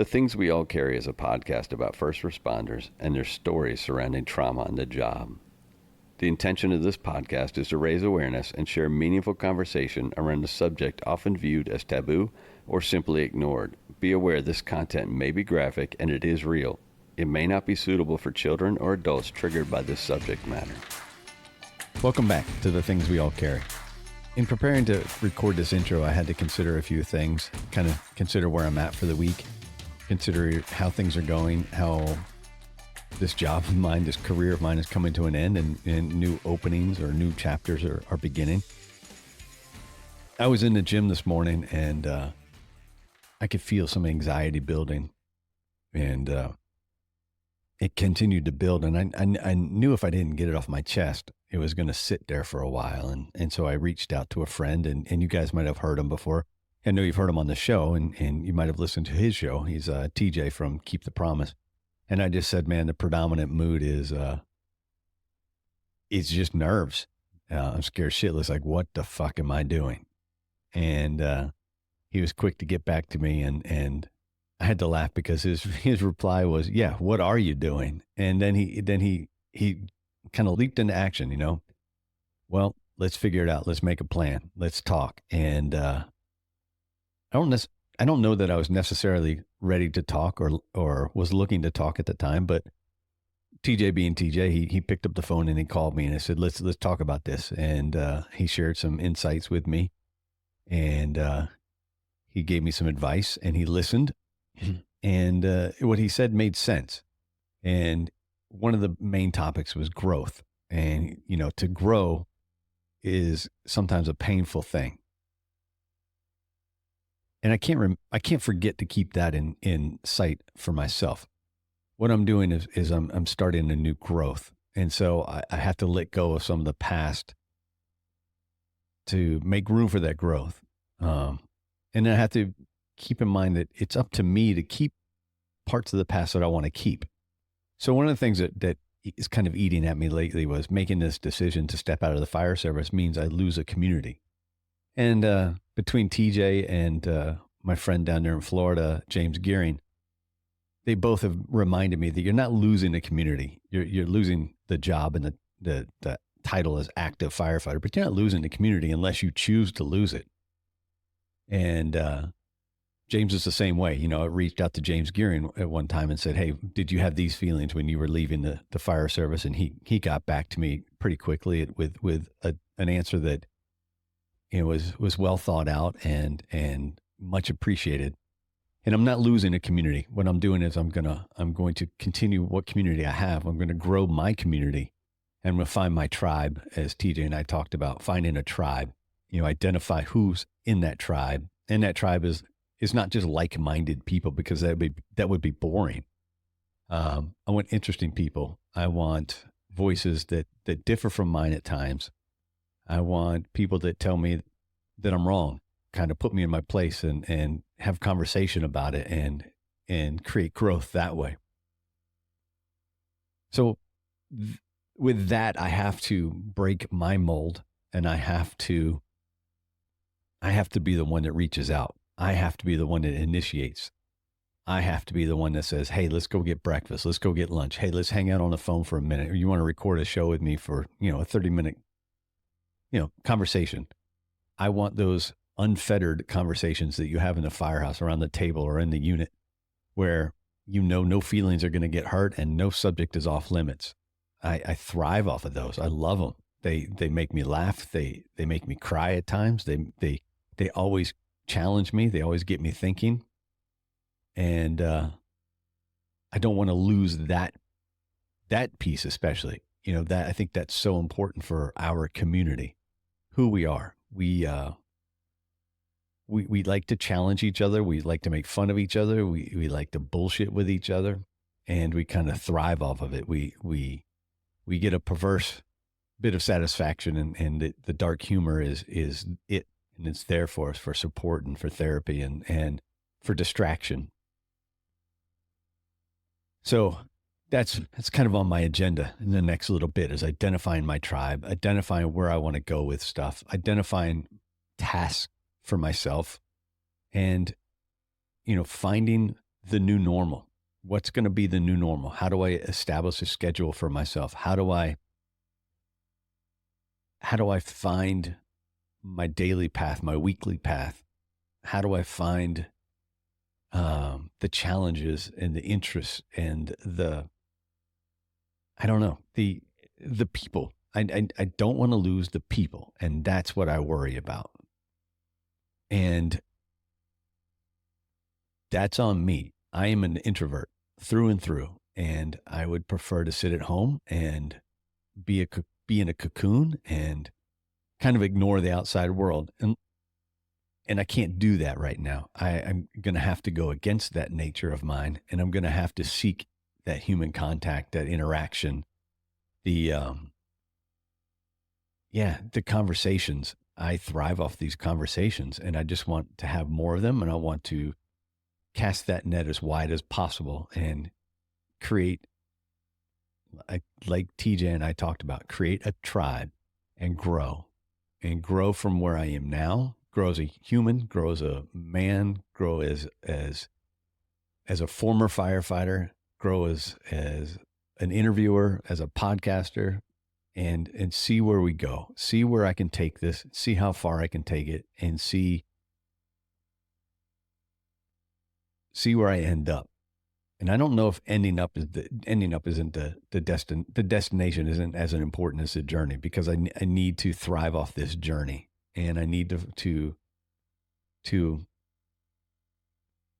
The Things We All Carry is a podcast about first responders and their stories surrounding trauma on the job. The intention of this podcast is to raise awareness and share meaningful conversation around a subject often viewed as taboo or simply ignored. Be aware this content may be graphic and it is real. It may not be suitable for children or adults triggered by this subject matter. Welcome back to The Things We All Carry. In preparing to record this intro, I had to consider a few things, kind of consider where I'm at for the week, consider how things are going, how this job of mine, this career of mine is coming to an end and new openings or new chapters are beginning. I was in the gym this morning and I could feel some anxiety building and it continued to build. And I knew if I didn't get it off my chest, it was going to sit there for a while. And so I reached out to a friend and you guys might have heard him before. I know you've heard him on the show and you might have listened to his show. He's TJ from Keep the Promise. And I just said, man, the predominant mood is, it's just nerves. I'm scared shitless. Like, what the fuck am I doing? And he was quick to get back to me and I had to laugh because his reply was, yeah, what are you doing? And then he kind of leaped into action, you know? Well, let's figure it out. Let's make a plan. Let's talk. And, I don't know that I was necessarily ready to talk or was looking to talk at the time, but TJ being TJ, he picked up the phone and he called me and I said, let's talk about this. And, he shared some insights with me and, he gave me some advice and he listened and, what he said made sense. And one of the main topics was growth. And, you know, to grow is sometimes a painful thing. And I can't forget to keep that in sight for myself. What I'm doing is I'm starting a new growth. And so I have to let go of some of the past to make room for that growth. And I have to keep in mind that it's up to me to keep parts of the past that I want to keep. So one of the things that is kind of eating at me lately was making this decision to step out of the fire service means I lose a community. And between TJ and my friend down there in Florida, James Gearing, they both have reminded me that you're not losing a community. You're losing the job and the title as active firefighter, but you're not losing the community unless you choose to lose it. And James is the same way. You know, I reached out to James Gearing at one time and said, hey, did you have these feelings when you were leaving the fire service? And he got back to me pretty quickly with an answer that, it was well thought out and much appreciated. And I'm not losing a community. What I'm doing is I'm going to continue what community I have. I'm going to grow my community and I'm going to find my tribe, as TJ and I talked about, finding a tribe, you know, identify who's in that tribe. And that tribe is not just like-minded people because that would be boring. I want interesting people. I want voices that differ from mine at times. I want people that tell me that I'm wrong, kind of put me in my place and have conversation about it and create growth that way. So with that, I have to break my mold and I have to be the one that reaches out. I have to be the one that initiates. I have to be the one that says, hey, let's go get breakfast. Let's go get lunch. Hey, let's hang out on the phone for a minute. Or you want to record a show with me for, you know, a 30-minute, you know, conversation. I want those unfettered conversations that you have in the firehouse around the table or in the unit where, you know, no feelings are going to get hurt and no subject is off limits. I thrive off of those. I love them. They make me laugh. They make me cry at times. They always challenge me. They always get me thinking. And, I don't want to lose that piece, especially, you know, that I think that's so important for our community, who we are. We like to challenge each other. We like to make fun of each other. We like to bullshit with each other and we kind of thrive off of it. We get a perverse bit of satisfaction and the dark humor is it. And it's there for us for support and for therapy and for distraction. So that's kind of on my agenda in the next little bit, is identifying my tribe, identifying where I want to go with stuff, identifying tasks for myself, and, you know, finding the new normal. What's going to be the new normal? How do I establish a schedule for myself? How do I find my daily path, my weekly path? How do I find the challenges and the interests and I don't know, the people. I don't want to lose the people, and that's what I worry about. And that's on me. I am an introvert through and through, and I would prefer to sit at home and be in a cocoon and kind of ignore the outside world. And I can't do that right now. I'm going to have to go against that nature of mine, and I'm going to have to seek that human contact, that interaction, the conversations. I thrive off these conversations, and I just want to have more of them, and I want to cast that net as wide as possible and create, like TJ and I talked about, create a tribe and grow from where I am now, grow as a human, grow as a man, grow as a former firefighter, grow as an interviewer, as a podcaster, and see where we go, see where I can take this, see how far I can take it, and see where I end up. And I don't know if ending up isn't the destination isn't as important as the journey, because I need to thrive off this journey, and I need to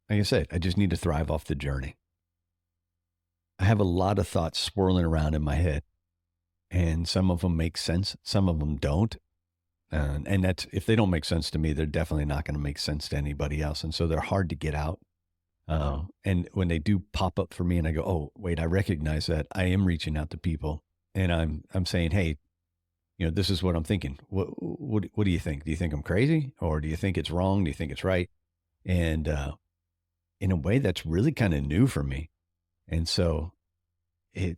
like I said, I just need to thrive off the journey. I have a lot of thoughts swirling around in my head, and some of them make sense, some of them don't. And that's, if they don't make sense to me, they're definitely not going to make sense to anybody else. And so they're hard to get out. And when they do pop up for me and I go, oh, wait, I recognize that, I am reaching out to people, and I'm saying, hey, this is what I'm thinking. What do you think? Do you think I'm crazy, or do you think it's wrong? Do you think it's right? And, in a way that's really kind of new for me. And so it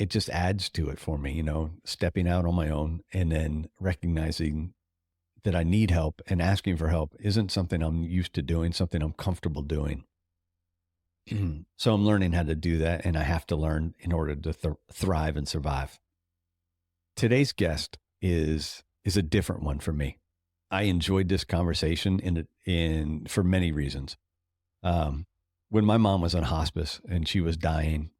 just adds to it for me, stepping out on my own, and then recognizing that I need help, and asking for help isn't something I'm used to doing, something I'm comfortable doing. So I'm learning how to do that, and I have to learn in order to thrive and survive. Today's guest is a different one for me. I enjoyed this conversation for many reasons. When my mom was on hospice and she was dying,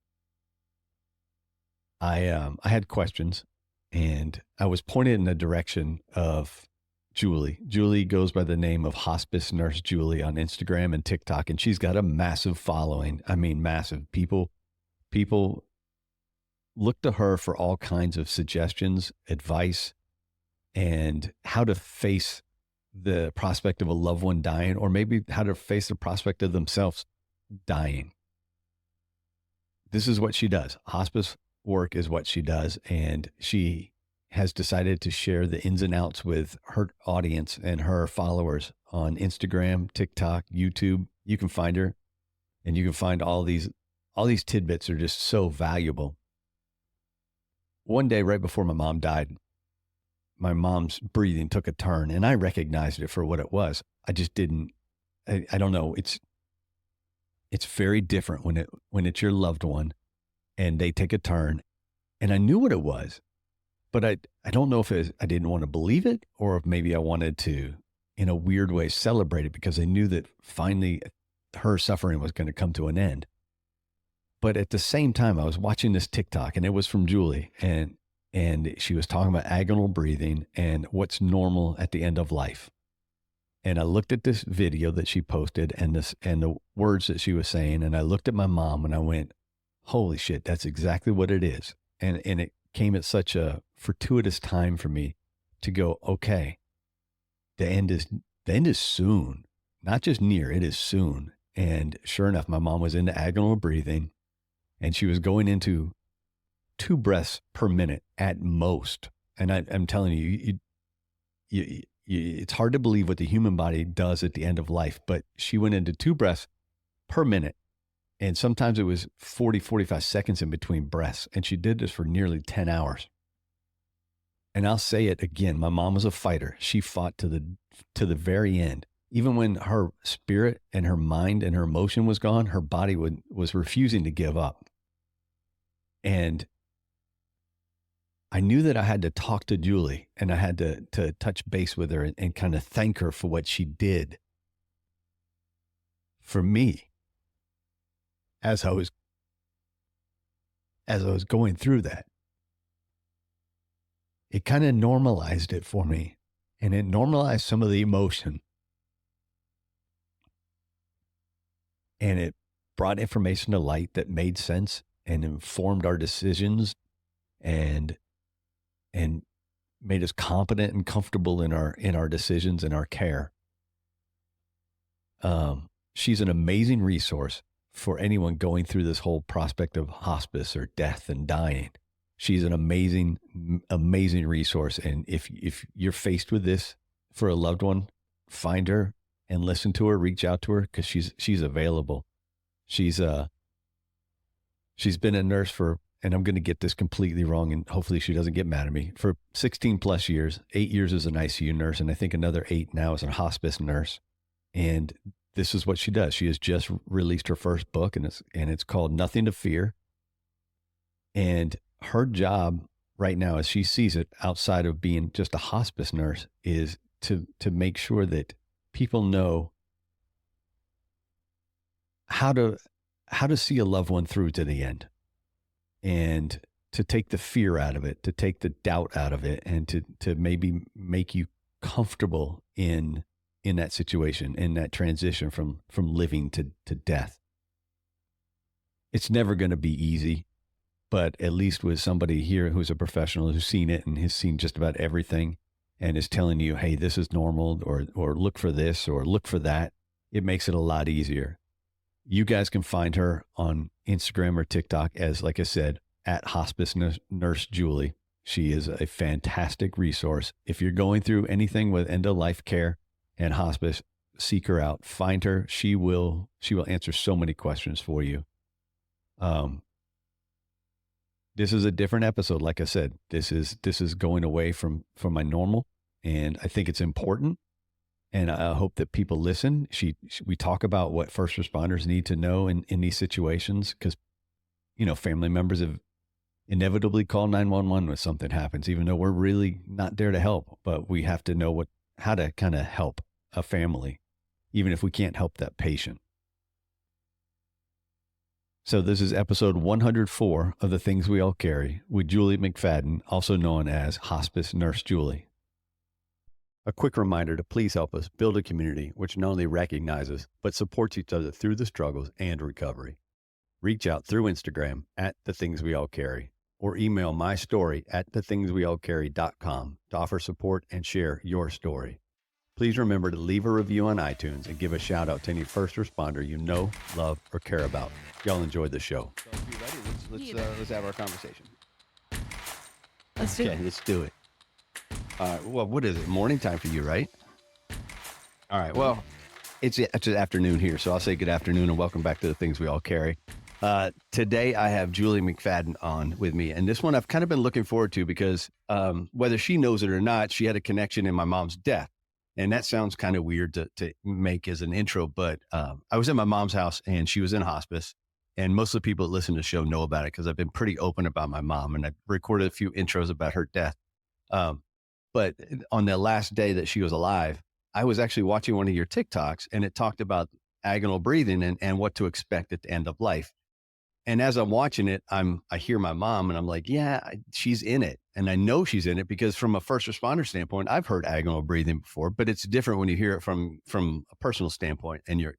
I had questions, and I was pointed in the direction of Julie. Julie goes by the name of Hospice Nurse Julie on Instagram and TikTok, and she's got a massive following. I mean, massive. People look to her for all kinds of suggestions, advice, and how to face the prospect of a loved one dying, or maybe how to face the prospect of themselves dying. This is what she does. Hospice work is what she does, and she has decided to share the ins and outs with her audience and her followers on Instagram, TikTok, YouTube. You can find her, and you can find all these tidbits are just so valuable. One day, right before my mom died, my mom's breathing took a turn, and I recognized it for what it was. I just didn't, I don't know. It's very different when it's your loved one and they take a turn, and I knew what it was. But I don't know if I didn't want to believe it, or if maybe I wanted to, in a weird way, celebrate it, because I knew that finally her suffering was going to come to an end. But at the same time, I was watching this TikTok, and it was from Julie, and she was talking about agonal breathing and what's normal at the end of life. And I looked at this video that she posted and the words that she was saying, and I looked at my mom and I went, holy shit, that's exactly what it is. And it came at such a fortuitous time for me to go, okay, the end is soon, not just near, it is soon. And sure enough, my mom was into agonal breathing, and she was going into 2 breaths per minute at most. And I'm telling you, it's hard to believe what the human body does at the end of life, but she went into 2 breaths per minute. And sometimes it was 40, 45 seconds in between breaths. And she did this for nearly 10 hours. And I'll say it again. My mom was a fighter. She fought to the very end. even when her spirit and her mind and her emotion was gone, her body was refusing to give up. And I knew that I had to talk to Julie, and I had to touch base with her and kind of thank her for what she did for me as I was going through that. It kind of normalized it for me, and it normalized some of the emotion, and it brought information to light that made sense and informed our decisions and made us competent and comfortable in our decisions and our care. She's an amazing resource for anyone going through this whole prospect of hospice or death and dying. She's an amazing, amazing resource. And if you're faced with this for a loved one, find her and listen to her, reach out to her, because she's available. She's been a nurse for, and I'm going to get this completely wrong, and hopefully she doesn't get mad at me, for 16 plus years, 8 years as an ICU nurse, and I think another 8 now as a hospice nurse. And this is what she does. She has just released her first book, and it's called Nothing to Fear. And her job right now, as she sees it, outside of being just a hospice nurse, is to make sure that people know how to see a loved one through to the end, and to take the fear out of it, to take the doubt out of it, and to maybe make you comfortable in that situation, in that transition from living to death. It's never going to be easy, but at least with somebody here who's a professional, who's seen it and has seen just about everything, and is telling you, hey, this is normal, or look for this, or look for that, it makes it a lot easier. You guys can find her on Instagram or TikTok as, like I said, at Hospice Nurse Julie. She is a fantastic resource. If you're going through anything with end-of-life care and hospice, seek her out. Find her. She will answer so many questions for you. This is a different episode. Like I said, this is going away from my normal, and I think it's important. And I hope that people listen. We talk about what first responders need to know in these situations, because, family members have inevitably called 911 when something happens, even though we're really not there to help. But we have to know how to kind of help a family, even if we can't help that patient. So this is episode 104 of The Things We All Carry with Julie McFadden, also known as Hospice Nurse Julie. A quick reminder to please help us build a community which not only recognizes, but supports each other through the struggles and recovery. Reach out through Instagram at The Things We All Carry, or email my story at thethingsweallcarry.com to offer support and share your story. Please remember to leave a review on iTunes and give a shout out to any first responder you know, love, or care about. Y'all enjoyed the show. So if you're ready, let's have our conversation. Let's do it. Let's do it. Well, what is it? Morning time for you, right? All right. Well, it's afternoon here, so I'll say good afternoon and welcome back to The Things We All Carry. Today I have Julie McFadden on with me, and this one I've kind of been looking forward to because whether she knows it or not, she had a connection in my mom's death. And that sounds kind of weird to make as an intro, but I was at my mom's house and she was in hospice, and most of the people that listen to the show know about it because I've been pretty open about my mom, and I recorded a few intros about her death. But on the last day that she was alive, I was actually watching one of your TikToks, and it talked about agonal breathing and what to expect at the end of life. And as I'm watching it, I hear my mom, and I'm like, yeah, she's in it. And I know she's in it because from a first responder standpoint, I've heard agonal breathing before, but it's different when you hear it from a personal standpoint, and your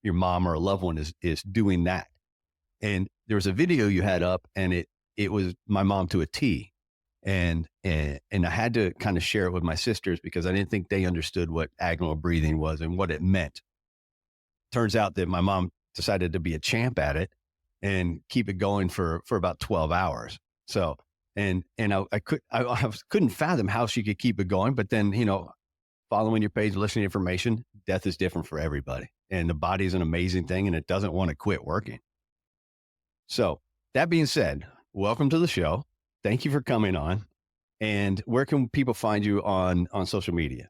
mom or a loved one is doing that. And there was a video you had up, and it was my mom to a T. And I had to kind of share it with my sisters because I didn't think they understood what agonal breathing was and what it meant. Turns out that my mom decided to be a champ at it and keep it going for about 12 hours. So, and I couldn't fathom how she could keep it going. But then, following your page, listening to information, death is different for everybody. And the body is an amazing thing, and it doesn't want to quit working. So that being said, welcome to the show. Thank you for coming on. And where can people find you on social media?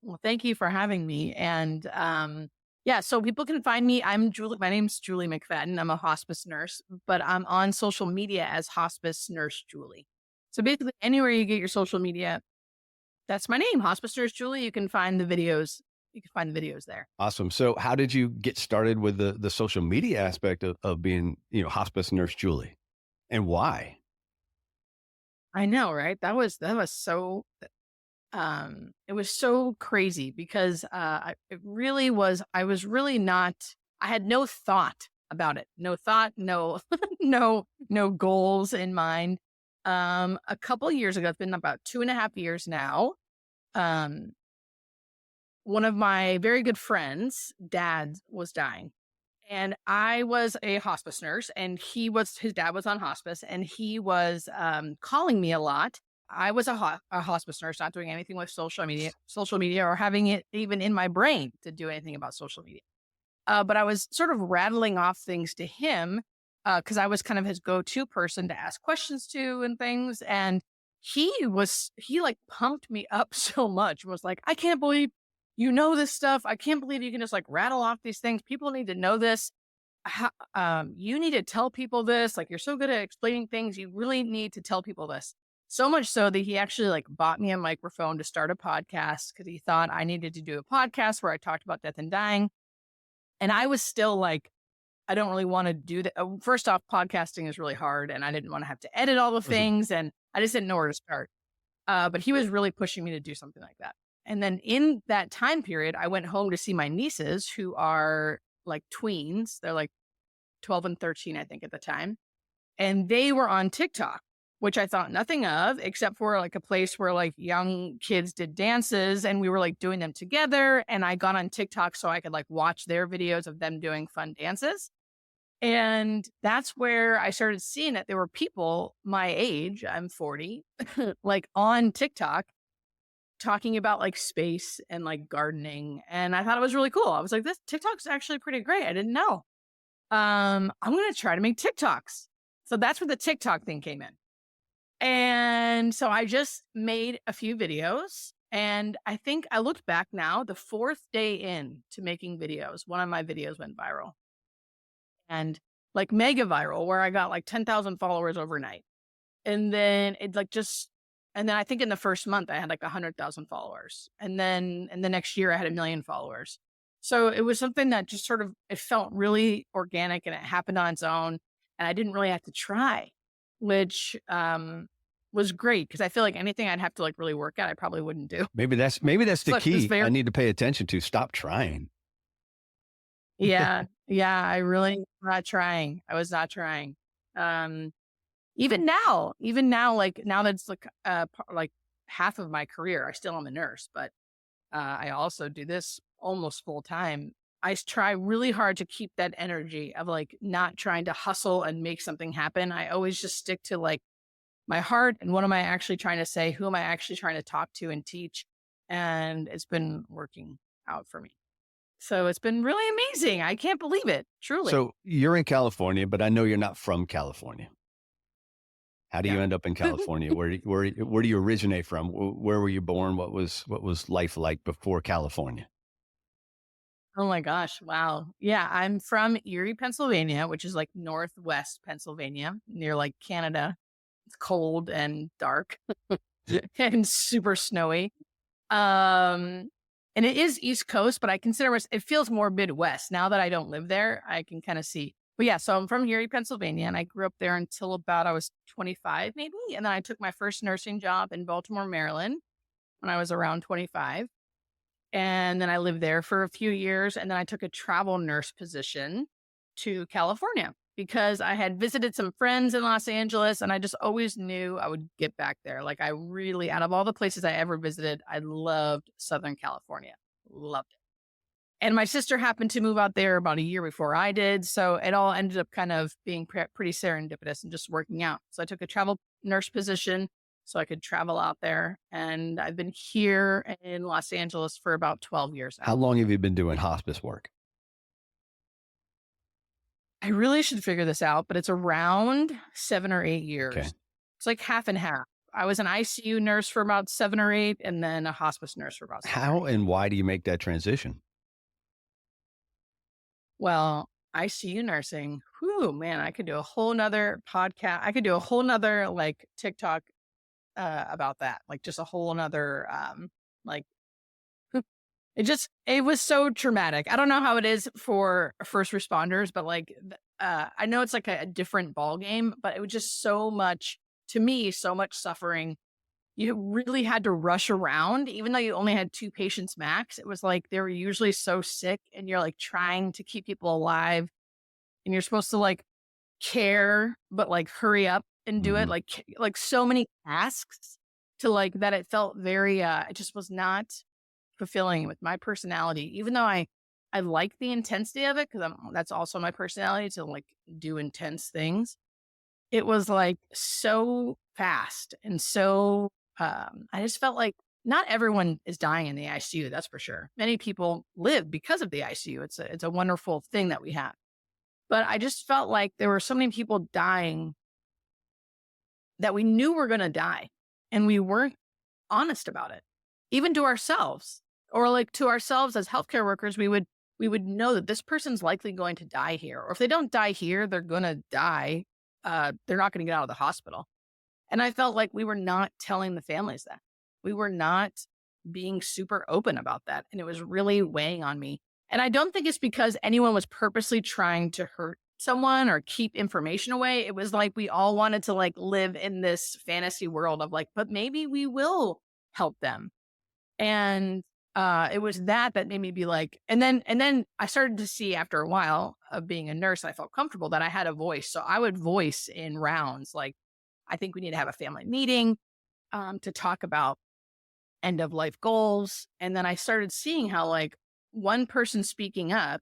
Well, thank you for having me. And yeah, so people can find me. I'm Julie. My name's Julie McFadden. I'm a hospice nurse, but I'm on social media as Hospice Nurse Julie. So basically, anywhere you get your social media, that's my name, Hospice Nurse Julie. You can find the videos. You can find the videos there. Awesome. So how did you get started with the social media aspect of being, hospice nurse Julie, and why? I know, right? That was so it was so crazy because it really was. I was really not. I had no thought about it. No thought. No, no goals in mind. A couple years ago, it's been about 2.5 years now. Um, one of my very good friends' dad was dying. And I was a hospice nurse, and his dad was on hospice, and he was calling me a lot. I was a hospice nurse, not doing anything with social media, or having it even in my brain to do anything about social media. But I was sort of rattling off things to him because I was kind of his go-to person to ask questions to and things. And he like pumped me up so much, was like, I can't believe you know this stuff. I can't believe you can just like rattle off these things. People need to know this. You need to tell people this. Like, you're so good at explaining things. You really need to tell people this. So much so that he actually like bought me a microphone to start a podcast because he thought I needed to do a podcast where I talked about death and dying. And I was still like, I don't really want to do that. First off, podcasting is really hard, and I didn't want to have to edit all the things, and I just didn't know where to start. But he was really pushing me to do something like that. And then in that time period, I went home to see my nieces, who are like tweens. They're like 12 and 13, I think, at the time. And they were on TikTok, which I thought nothing of, except for like a place where like young kids did dances, and we were like doing them together. And I got on TikTok so I could like watch their videos of them doing fun dances. And that's where I started seeing that there were people my age, I'm 40, like on TikTok talking about like space and like gardening. And I thought it was really cool. I was like, this TikTok's actually pretty great. I didn't know. I'm going to try to make TikToks. So that's where the TikTok thing came in. And so I just made a few videos, and I think I looked back now, the 4th day in to making videos, one of my videos went viral, and like mega viral, where I got like 10,000 followers overnight. And then and then I think in the first month I had like 100,000 followers. And then in the next year I had 1 million followers. So it was something that just sort of, it felt really organic, and it happened on its own. And I didn't really have to try, which was great, because I feel like anything I'd have to like really work at, I probably wouldn't do. Maybe that's the key. I need to pay attention to. Stop trying. Yeah. Yeah. I really not trying. I was not trying. Even now, like now that's like half of my career, I still am a nurse, but I also do this almost full time. I try really hard to keep that energy of like not trying to hustle and make something happen. I always just stick to like my heart and what am I actually trying to say? Who am I actually trying to talk to and teach? And it's been working out for me. So it's been really amazing. I can't believe it. Truly. So you're in California, but I know you're not from California. How do you end up in California? Where do you originate from? Where were you born? What was life like before California? Oh my gosh. Wow. Yeah. I'm from Erie, Pennsylvania, which is like northwest Pennsylvania, near like Canada. It's cold and dark and super snowy. And it is East Coast, but I consider it feels more Midwest. Now that I don't live there, I can kind of see. But yeah, so I'm from Erie, Pennsylvania, and I grew up there until about I was 25 maybe. And then I took my first nursing job in Baltimore, Maryland when I was around 25. And then I lived there for a few years. And then I took a travel nurse position to California because I had visited some friends in Los Angeles, and I just always knew I would get back there. Like, I really, out of all the places I ever visited, I loved Southern California. Loved it. And my sister happened to move out there about a year before I did. So it all ended up kind of being pretty serendipitous and just working out. So I took a travel nurse position so I could travel out there. And I've been here in Los Angeles for about 12 years now. How long have you been doing hospice work? I really should figure this out, but it's around 7 or 8 years. Okay. It's like half and half. I was an ICU nurse for about 7 or 8, and then a hospice nurse for about 7 or How 8. and why do you make that transition? Well, ICU nursing, whew, man, I could do a whole nother podcast. I could do a whole nother like TikTok about that. Like just a whole nother like it was so traumatic. I don't know how it is for first responders, but like I know it's like a different ball game, but it was just so much, to me, so much suffering. You really had to rush around, even though you only had 2 patients max. It was like they were usually so sick, and you're like trying to keep people alive, and you're supposed to like care, but like hurry up and do it. Mhm. Like so many tasks to like that. It felt very, it just was not fulfilling with my personality, even though I like the intensity of it, because that's also my personality to like do intense things. It was like so fast and so I just felt like not everyone is dying in the ICU, that's for sure. Many people live because of the ICU. It's a wonderful thing that we have. But I just felt like there were so many people dying that we knew were going to die, and we weren't honest about it, even to ourselves, or like to ourselves as healthcare workers. We would know that this person's likely going to die here, or if they don't die here, they're going to die. They're not going to get out of the hospital. And I felt like we were not telling the families that. We were not being super open about that. And it was really weighing on me. And I don't think it's because anyone was purposely trying to hurt someone or keep information away. It was like we all wanted to like live in this fantasy world of like, but maybe we will help them. And it was that made me be like, and then I started to see after a while of being a nurse, I felt comfortable that I had a voice. So I would voice in rounds, like, I think we need to have a family meeting to talk about end of life goals. And then I started seeing how like one person speaking up,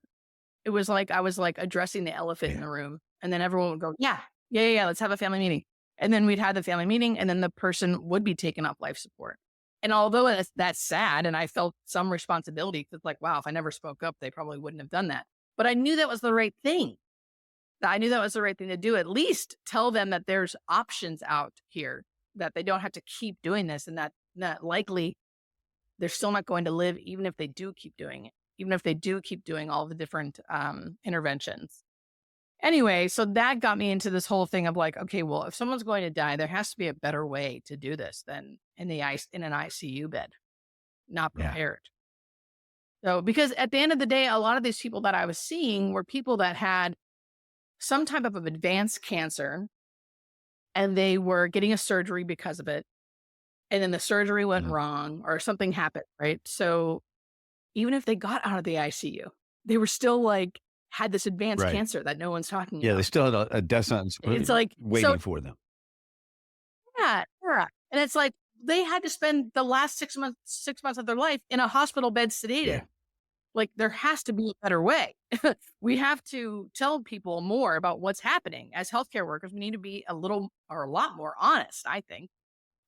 it was like I was like addressing the elephant in the room. And then everyone would go, yeah, let's have a family meeting. And then we'd have the family meeting, and then the person would be taken off life support. And although that's sad, and I felt some responsibility, because like, wow, if I never spoke up, they probably wouldn't have done that. But I knew that was the right thing. I knew that was the right thing to do. At least tell them that there's options out here, that they don't have to keep doing this, and that likely they're still not going to live, even if they do keep doing it, even if they do keep doing all the different interventions. Anyway, so that got me into this whole thing of like, okay, well, if someone's going to die, there has to be a better way to do this than in an ICU bed, not prepared. So, because at the end of the day, a lot of these people that I was seeing were people that had some type of advanced cancer, and they were getting a surgery because of it. And then the surgery went wrong, or something happened, right? So even if they got out of the ICU, they were still like, had this advanced cancer that no one's talking about. Yeah, they still had a death sentence It's like waiting for them. Yeah. And it's like they had to spend the last 6 months of their life in a hospital bed sedated. Yeah. Like there has to be a better way. We have to tell people more about what's happening. As healthcare workers, we need to be a lot more honest, I think,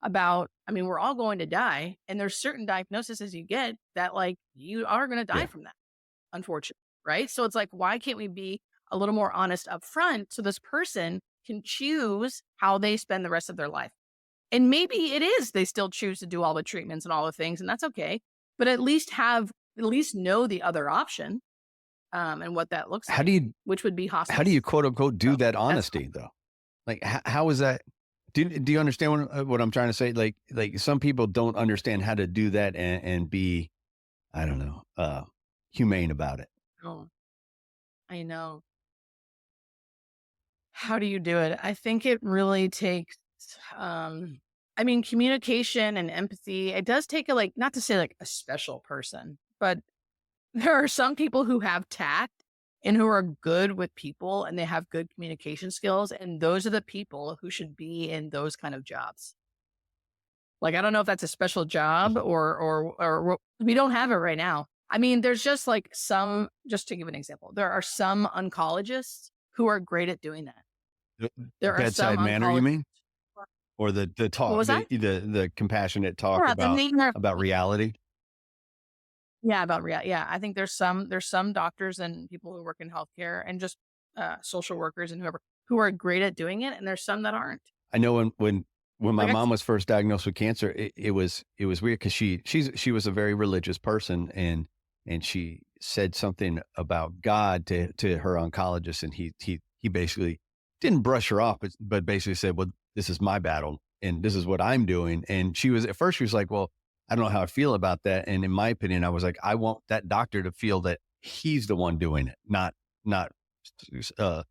about, we're all going to die, and there's certain diagnoses you get that like you are going to die from that, unfortunately. Right. So it's like, why can't we be a little more honest up front so this person can choose how they spend the rest of their life? And maybe it is, they still choose to do all the treatments and all the things, and that's okay. But at least know the other option and what that looks like, which would be hospice. How do you quote unquote do that honesty though? Like how is that? Do you understand what I'm trying to say? Like some people don't understand how to do that and be, I don't know, humane about it. Oh, I know. How do you do it? I think it really takes, communication and empathy. It does take not to say like a special person, but there are some people who have tact and who are good with people, and they have good communication skills. And those are the people who should be in those kind of jobs. Like, I don't know if that's a special job or we don't have it right now. There's just just to give an example, there are some oncologists who are great at doing that. There are bedside manner, you mean? Or the talk, what was that? the compassionate talk about reality? Yeah, about reality. Yeah, I think there's some doctors and people who work in healthcare and just social workers and whoever who are great at doing it, and there's some that aren't. I know when When my Like, mom was first diagnosed with cancer, it was weird because she was a very religious person, and she said something about God to her oncologist, and he basically didn't brush her off, but basically said, "Well, this is my battle, and this is what I'm doing." And she was at first she was like, "Well, I don't know how I feel about that." And in my opinion, I was like, "I want that doctor to feel that he's the one doing it, not uh,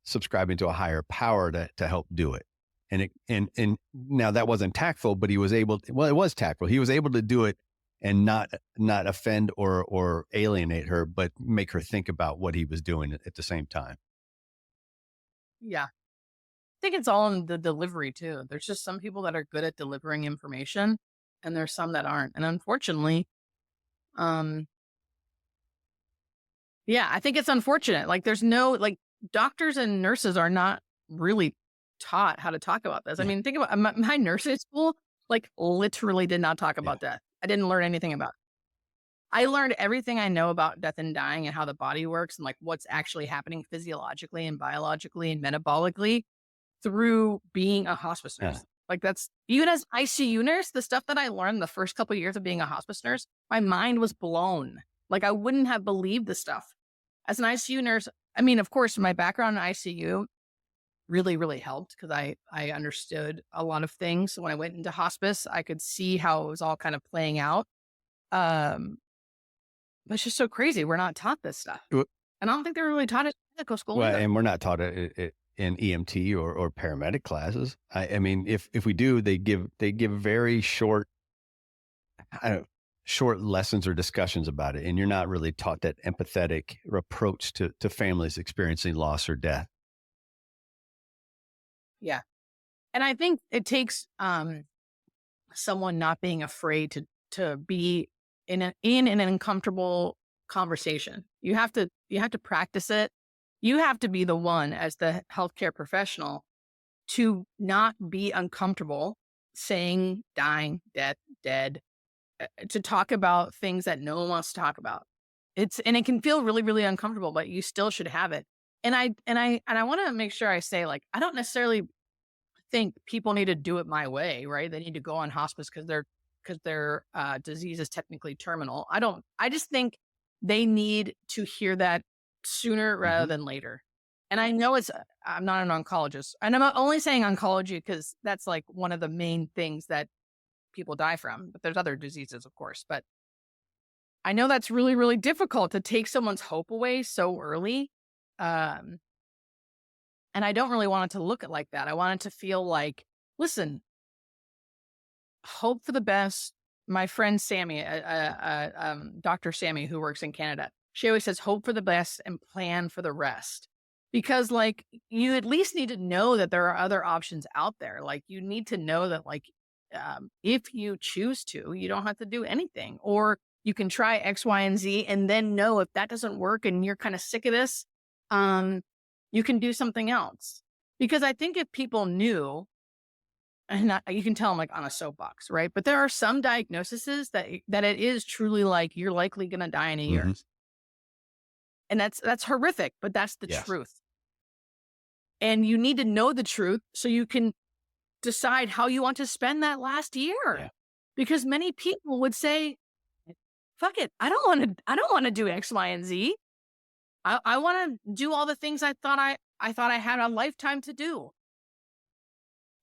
subscribing to a higher power to help do it." And now that wasn't tactful, but he was able well, it was tactful. He was able to do it and not offend or alienate her, but make her think about what he was doing at the same time. yeah. I think it's all in the delivery too. There's just some people that are good at delivering information and there's some that aren't. And unfortunately, um, yeah, I think it's unfortunate. Like there's no like doctors and nurses are not really taught how to talk about this. I Yeah. mean, think about my nursing school, like literally did not talk Yeah. about death. I didn't learn anything about it. I learned everything I know about death and dying and how the body works and like what's actually happening physiologically and biologically and metabolically through being a hospice Yeah. nurse. Like that's even as ICU nurse, the stuff that I learned the first couple of years of being a hospice nurse, my mind was blown. Like I wouldn't have believed the stuff. As an ICU nurse, I mean, of course, my background in ICU really, really helped because I understood a lot of things. So when I went into hospice, I could see how it was all kind of playing out. Um, but it's just so crazy. We're not taught this stuff. Well, And I don't think they're really taught it in medical school either. and we're not taught it in EMT or paramedic classes. I mean, if we do, they give very short, short lessons or discussions about it, and you're not really taught that empathetic approach to families experiencing loss or death. Yeah. And I think it takes someone not being afraid to be in an uncomfortable conversation. You have to practice it. You have to be the one as the healthcare professional to not be uncomfortable saying dying, dead, to talk about things that no one wants to talk about. And it can feel really, really uncomfortable, but you still should have it. And I want to make sure I say, like, I don't necessarily think people need to do it my way, right? They need to go on hospice because their disease is technically terminal. I just think they need to hear that sooner rather than later. And I know I'm not an oncologist, and I'm only saying oncology because that's like one of the main things that people die from, but there's other diseases, of course. But I know that's really, really difficult to take someone's hope away so early. Um, and I don't really want it to look at like that. I want it to feel like, listen, hope for the best. My friend Sammy, Dr. Sammy, who works in Canada, she always says, hope for the best and plan for the rest. Because like you at least need to know that there are other options out there. Like you need to know that like if you choose to, you don't have to do anything, or you can try X, Y, and Z, and then know if that doesn't work and you're kind of sick of this, you can do something else. Because I think if people knew, and you can tell I'm like on a soapbox, right? But there are some diagnoses that it is truly like you're likely going to die in a year, and that's horrific, but that's the truth. And you need to know the truth so you can decide how you want to spend that last year. Yeah. Because many people would say, fuck it, I don't want to do X, Y, and Z. I want to do all the things I thought I had a lifetime to do.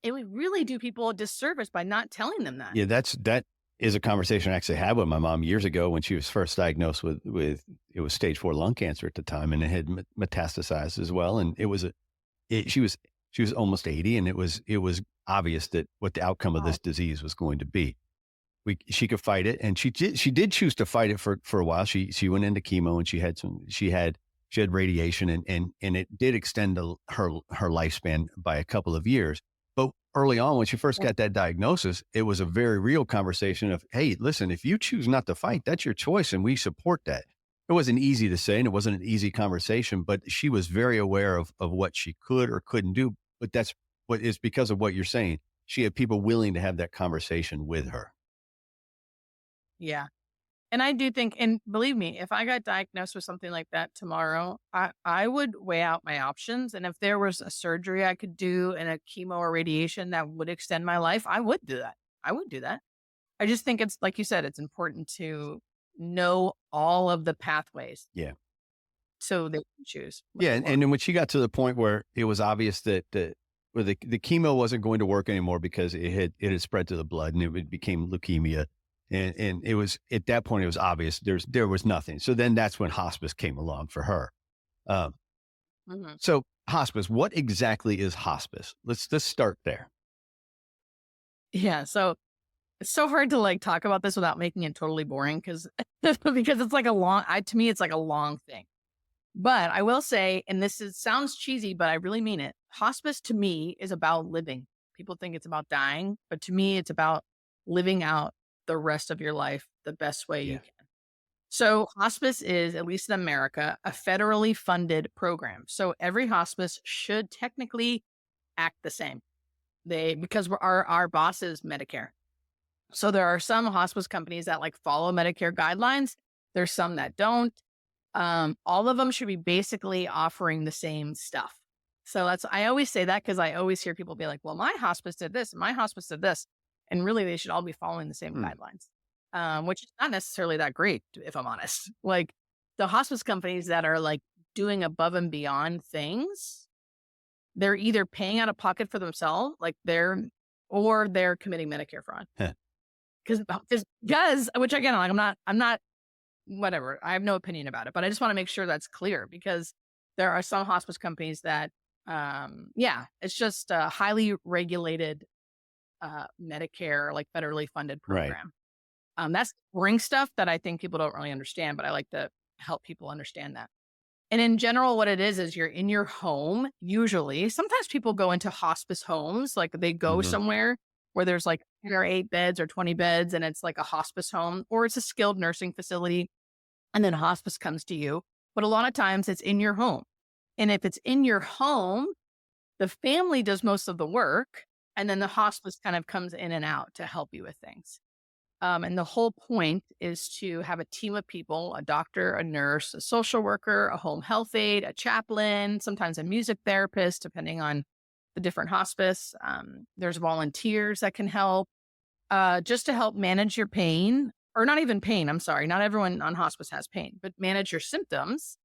It would really do people a disservice by not telling them that. Yeah, that is a conversation I actually had with my mom years ago when she was first diagnosed with it was stage 4 lung cancer at the time, and it had metastasized as well. And she was almost 80, and it was obvious that what the outcome of this disease was going to be. She could fight it, and she did choose to fight it for a while. She went into chemo, and she had radiation, and it did extend her lifespan by a couple of years. But early on, when she first got that diagnosis, it was a very real conversation of, hey, listen, if you choose not to fight, that's your choice, and we support that. It wasn't easy to say, and it wasn't an easy conversation, but she was very aware of what she could or couldn't do. But that's what is because of what you're saying. She had people willing to have that conversation with her. Yeah. And I do think, and believe me, if I got diagnosed with something like that tomorrow, I would weigh out my options. And if there was a surgery I could do and a chemo or radiation that would extend my life, I would do that. I would do that. I just think it's, like you said, it's important to know all of the pathways. Yeah. So they can choose. Yeah. And then when she got to the point where it was obvious that where the chemo wasn't going to work anymore because it had spread to the blood and it became leukemia. And it was, at that point, it was obvious there was nothing. So then that's when hospice came along for her. So hospice, what exactly is hospice? Let's start there. Yeah. So it's so hard to like talk about this without making it totally boring because it's like to me, it's like a long thing. But I will say, and sounds cheesy, but I really mean it. Hospice to me is about living. People think it's about dying, but to me, it's about living out the rest of your life the best way you can. So hospice is, at least in America, a federally funded program. So every hospice should technically act the same. Because our boss is Medicare. So there are some hospice companies that like follow Medicare guidelines. There's some that don't. All of them should be basically offering the same stuff. So I always say that because I always hear people be like, well, my hospice did this, and my hospice did this. And really, they should all be following the same guidelines, which is not necessarily that great, if I'm honest. Like the hospice companies that are like doing above and beyond things, they're either paying out of pocket for themselves, or they're committing Medicare fraud. Because, which again, like I'm not, whatever. I have no opinion about it, but I just want to make sure that's clear because there are some hospice companies that, it's just a highly regulated Medicare, like federally funded program. Right. That's boring stuff that I think people don't really understand, but I like to help people understand that. And in general, what it is you're in your home. Usually, sometimes people go into hospice homes, like they go somewhere where there's like 8 beds or 20 beds, and it's like a hospice home, or it's a skilled nursing facility, and then hospice comes to you. But a lot of times it's in your home. And if it's in your home, the family does most of the work, and then the hospice kind of comes in and out to help you with things. And the whole point is to have a team of people, a doctor, a nurse, a social worker, a home health aide, a chaplain, sometimes a music therapist, depending on the different hospice. There's volunteers that can help just to help manage your pain, or not even pain. I'm sorry. Not everyone on hospice has pain, but manage your symptoms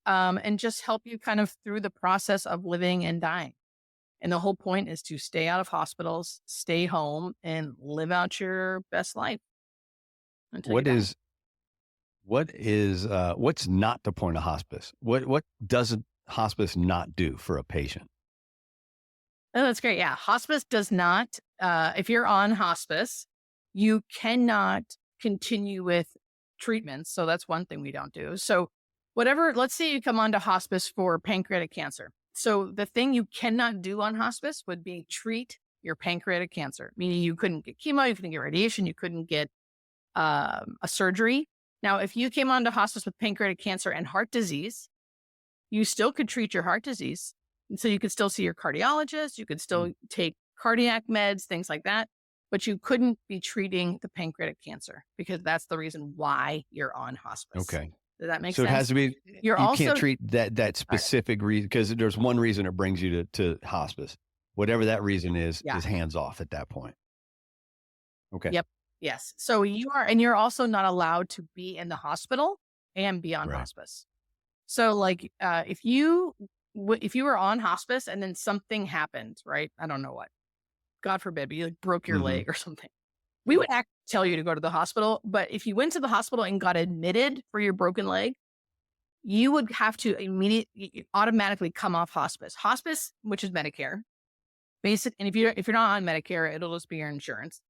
and just help you kind of through the process of living and dying. And the whole point is to stay out of hospitals, stay home, and live out your best life. What's not the point of hospice? What does hospice not do for a patient? Oh, that's great. Yeah. Hospice does not, if you're on hospice, you cannot continue with treatments. So that's one thing we don't do. So let's say you come onto hospice for pancreatic cancer. So the thing you cannot do on hospice would be treat your pancreatic cancer, meaning you couldn't get chemo, you couldn't get radiation, you couldn't get a surgery. Now, if you came onto hospice with pancreatic cancer and heart disease, you still could treat your heart disease. And so you could still see your cardiologist, you could still take cardiac meds, things like that, but you couldn't be treating the pancreatic cancer because that's the reason why you're on hospice. Okay. Does that make sense? So it has to be, you can't treat that specific reason because there's one reason it brings you to hospice. Whatever that reason is hands off at that point. Okay. Yep. Yes. So you're also not allowed to be in the hospital and be on hospice. So like, if you were on hospice and then something happened, right? I don't know what, God forbid, but you like broke your leg or something. We would tell you to go to the hospital, but if you went to the hospital and got admitted for your broken leg, you would have to automatically come off hospice. Hospice, which is Medicare, and if you're not on Medicare, it'll just be your insurance.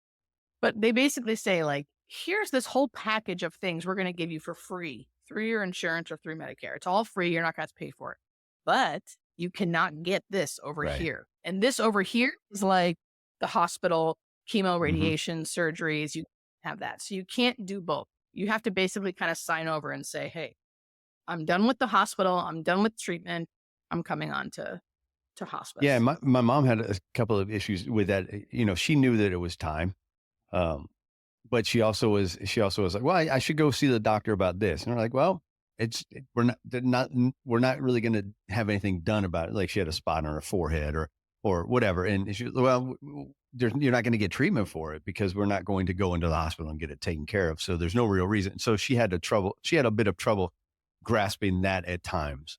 But they basically say like, here's this whole package of things we're going to give you for free through your insurance or through Medicare. It's all free. You're not going to have to pay for it, but you cannot get this over here. And this over here is like the hospital, chemo, radiation, surgeries. You have that. So you can't do both. You have to basically kind of sign over and say, hey, I'm done with the hospital. I'm done with treatment. I'm coming on to hospice. Yeah. My mom had a couple of issues with that. She knew that it was time. but she also was like, well, I should go see the doctor about this. And we're like, well, we're not really going to have anything done about it. Like she had a spot on her forehead or whatever. And she, well, you're not going to get treatment for it because we're not going to go into the hospital and get it taken care of. So there's no real reason. So she had a bit of trouble grasping that at times.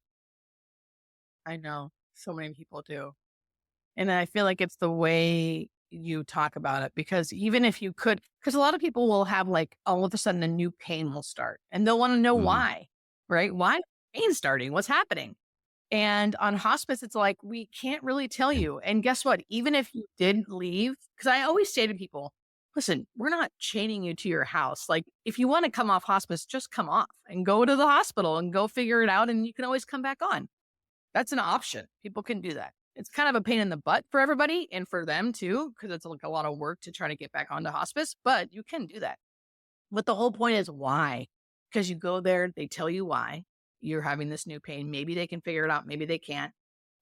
I know so many people do. And I feel like it's the way you talk about it, because even if you could, because a lot of people will have like all of a sudden a new pain will start and they'll want to know why, right? Why is pain starting? What's happening? And on hospice, it's like, we can't really tell you. And guess what? Even if you did leave, because I always say to people, listen, we're not chaining you to your house. Like if you want to come off hospice, just come off and go to the hospital and go figure it out. And you can always come back on. That's an option. People can do that. It's kind of a pain in the butt for everybody and for them too, because it's like a lot of work to try to get back onto hospice, but you can do that. But the whole point is why? Because you go there, they tell you why you're having this new pain. Maybe they can figure it out. Maybe they can't.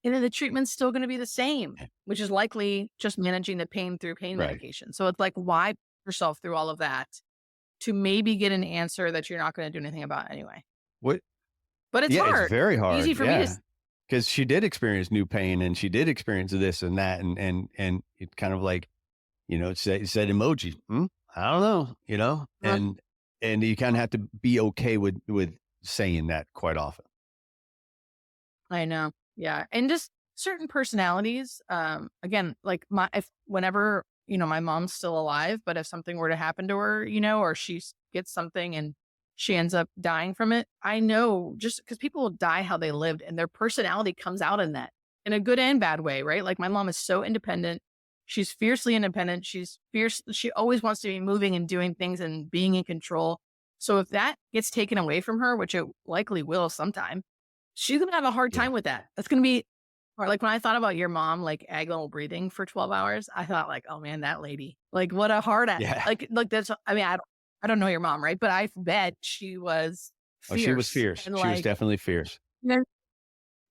And then the treatment's still going to be the same, which is likely just managing the pain through pain medication. So it's like, why put yourself through all of that to maybe get an answer that you're not going to do anything about anyway? What? But it's hard. It's very hard. Easy for me to. Because she did experience new pain and she did experience this and that. And it kind of like, it said emoji. I don't know, and you kind of have to be okay with saying that quite often. I know. Yeah. And just certain personalities, again, like whenever, my mom's still alive, but if something were to happen to her, or she gets something and she ends up dying from it, I know, just because people will die how they lived and their personality comes out in that, in a good and bad way, right? Like my mom is so independent. She's fiercely independent. She's fierce. She always wants to be moving and doing things and being in control. So if that gets taken away from her, which it likely will sometime, she's going to have a hard time with that. That's going to be hard. Like when I thought about your mom, like agonal breathing for 12 hours, I thought like, oh man, that lady, like what a hard ass. Yeah. Like that's, I mean, I don't know your mom, right? But I bet she was fierce. Oh, she was fierce. She was definitely fierce.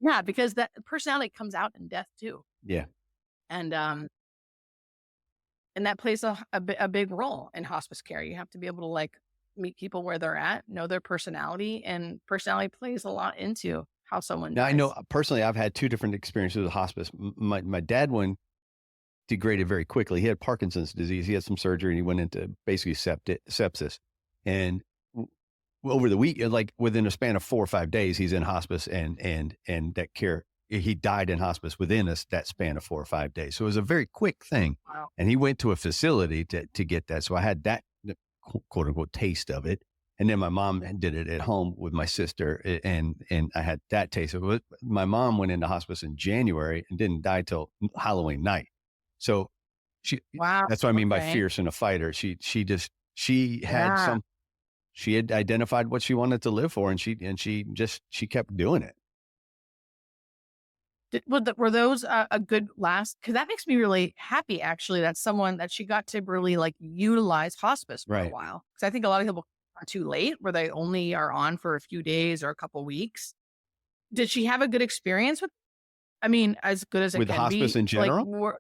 Yeah, because that personality comes out in death too. Yeah. And that plays a big role in hospice care. You have to be able to like meet people where they're at, know their personality, and personality plays a lot into how someone Now, dies. I know personally, I've had two different experiences with hospice. My dad one degraded very quickly. He had Parkinson's disease. He had some surgery and he went into basically sepsis. And over the week, like within a span of 4 or 5 days, he's in hospice and that care, he died in hospice within that span of 4 or 5 days. So it was a very quick thing. Wow. And he went to a facility to get that. So I had that quote unquote taste of it. And then my mom did it at home with my sister and I had that taste of it. My mom went into hospice in January and didn't die till Halloween night. So that's what I mean by fierce and a fighter. She had she had identified what she wanted to live for and she kept doing it. Were those a good last? Because that makes me really happy, actually, that she got to really like utilize hospice for a while. Because I think a lot of people are too late, where they only are on for a few days or a couple weeks. Did she have a good experience with? I mean, as good as it with can hospice be, in general. Like,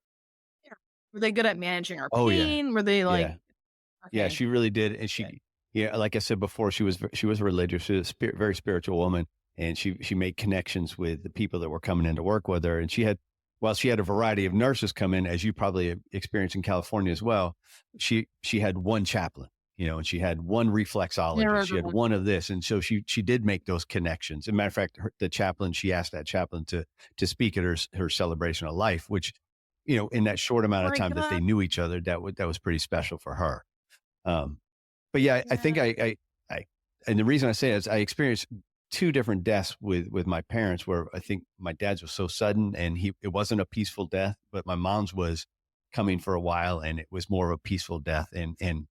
were they good at managing her Oh, pain? yeah. Were they like? Yeah. Yeah, she really did, and yeah, like I said before, she was religious. She was a very spiritual woman. And she made connections with the people that were coming in to work with her. And she had a variety of nurses come in, as you probably experienced in California as well. She had one chaplain, and she had one reflexologist. She had one of this. And so she did make those connections. As a matter of fact, she asked that chaplain to speak at her celebration of life, which, in that short amount of time that they knew each other, that was pretty special for her. But yeah, I think and the reason I say it is I experienced 2 different deaths with my parents, where I think my dad's was so sudden and it wasn't a peaceful death, but my mom's was coming for a while and it was more of a peaceful death. And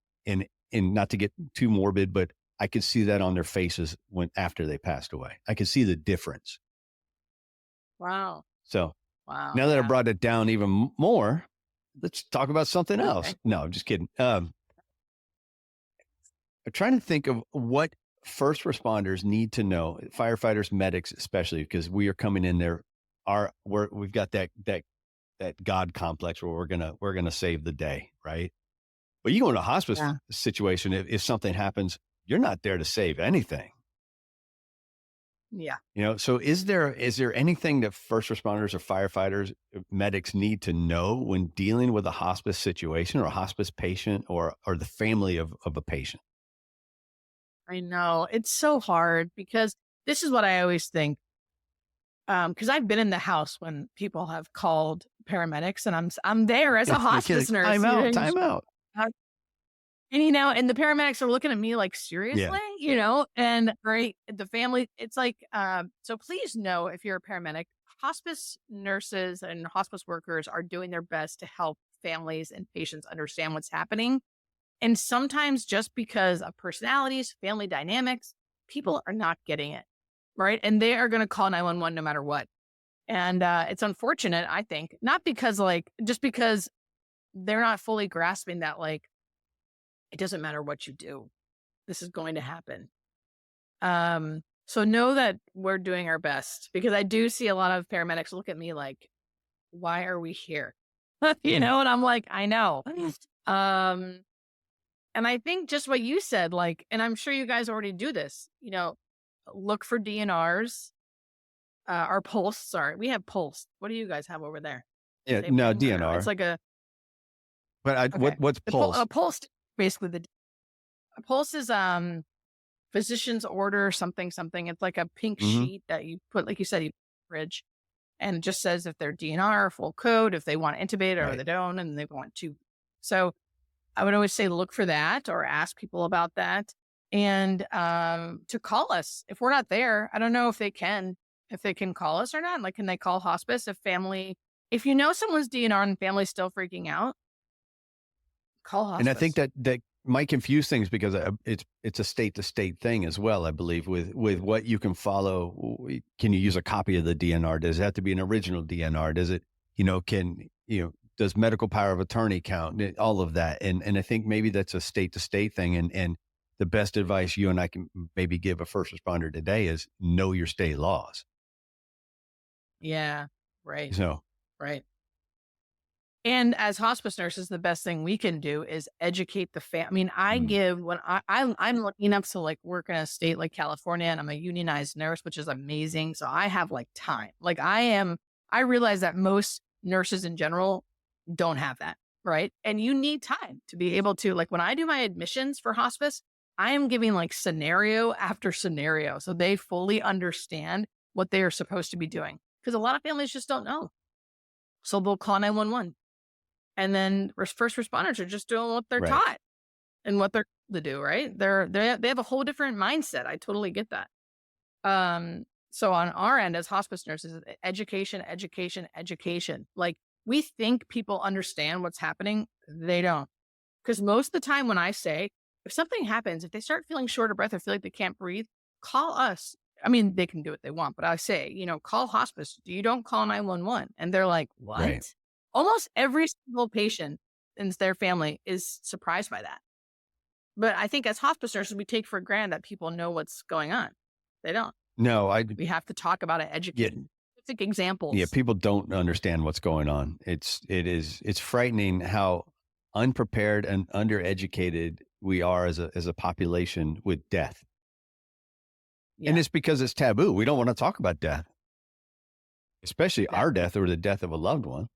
not to get too morbid, but I could see that on their faces after they passed away. I could see the difference. Wow. So now that I brought it down even more, let's talk about something else. No, I'm just kidding. I'm trying to think of what first responders need to know, firefighters, medics, especially, because we are coming in there. We've got that God complex where we're gonna save the day, right? But you go in a hospice Yeah. situation, if something happens, you're not there to save anything. Yeah. So is there anything that first responders or firefighters, medics need to know when dealing with a hospice situation or a hospice patient or the family of a patient? I know. It's so hard because this is what I always think. Because I've been in the house when people have called paramedics, and I'm there as a hospice nurse. Time you know, out, and time out. and the paramedics are looking at me like, seriously, and right, the family, it's like, so please know, if you're a paramedic, hospice nurses and hospice workers are doing their best to help families and patients understand what's happening. And sometimes just because of personalities, family dynamics, people are not getting it. Right. And they are going to call 911 no matter what. And it's unfortunate, I think, not because just because they're not fully grasping that, it doesn't matter what you do, this is going to happen. So know that we're doing our best, because I do see a lot of paramedics look at me like, why are we here? And I'm like, I know. And I think just what you said, and I'm sure you guys already do this, look for DNRs, or pulse. Sorry, we have pulse. What do you guys have over there? Yeah, Same no, thing, or no? DNR. It's like a, But okay. what's pulse? A pulse, basically a pulse is physician's order, something. It's like a pink sheet that you put, like you said, you fridge, and it just says if they're DNR, full code, if they want to intubate or Right. they don't, and they want to. So I would always say look for that or ask people about that, and to call us if we're not there. I don't know if they can call us or not. Like, can they call hospice if you know someone's DNR and family's still freaking out, call hospice. And I think that might confuse things, because it's a state to state thing as well. I believe with what you can follow. Can you use a copy of the DNR? Does it have to be an original DNR? Does it, does medical power of attorney count? All of that. And I think maybe that's a state to state thing. And the best advice you and I can maybe give a first responder today is know your state laws. Yeah. Right. So, right. And as hospice nurses, the best thing we can do is educate the family. I mean, I give, when I'm lucky enough to work in a state like California, and I'm a unionized nurse, which is amazing. So I have time. I realize that most nurses in general don't have that. Right. And you need time to be able to, when I do my admissions for hospice, I am giving scenario after scenario, so they fully understand what they are supposed to be doing. Because a lot of families just don't know. So they'll call 911. And then first responders are just doing what they're Right. taught and what they're to do, right? They have a whole different mindset. I totally get that. So on our end as hospice nurses, education. We think people understand what's happening. They don't. Because most of the time when I say, if something happens, if they start feeling short of breath or feel like they can't breathe, call us. I mean, they can do what they want, but I say, call hospice. You don't call 911. And they're like, what? Right. Almost every single patient and their family is surprised by that. But I think as hospice nurses, we take for granted that people know what's going on. They don't. No, We have to talk about it, educate, specific examples. Yeah, people don't understand what's going on. It's frightening how unprepared and undereducated we are as a population with death. Yeah. And it's because it's taboo. We don't want to talk about death, especially our death or the death of a loved one.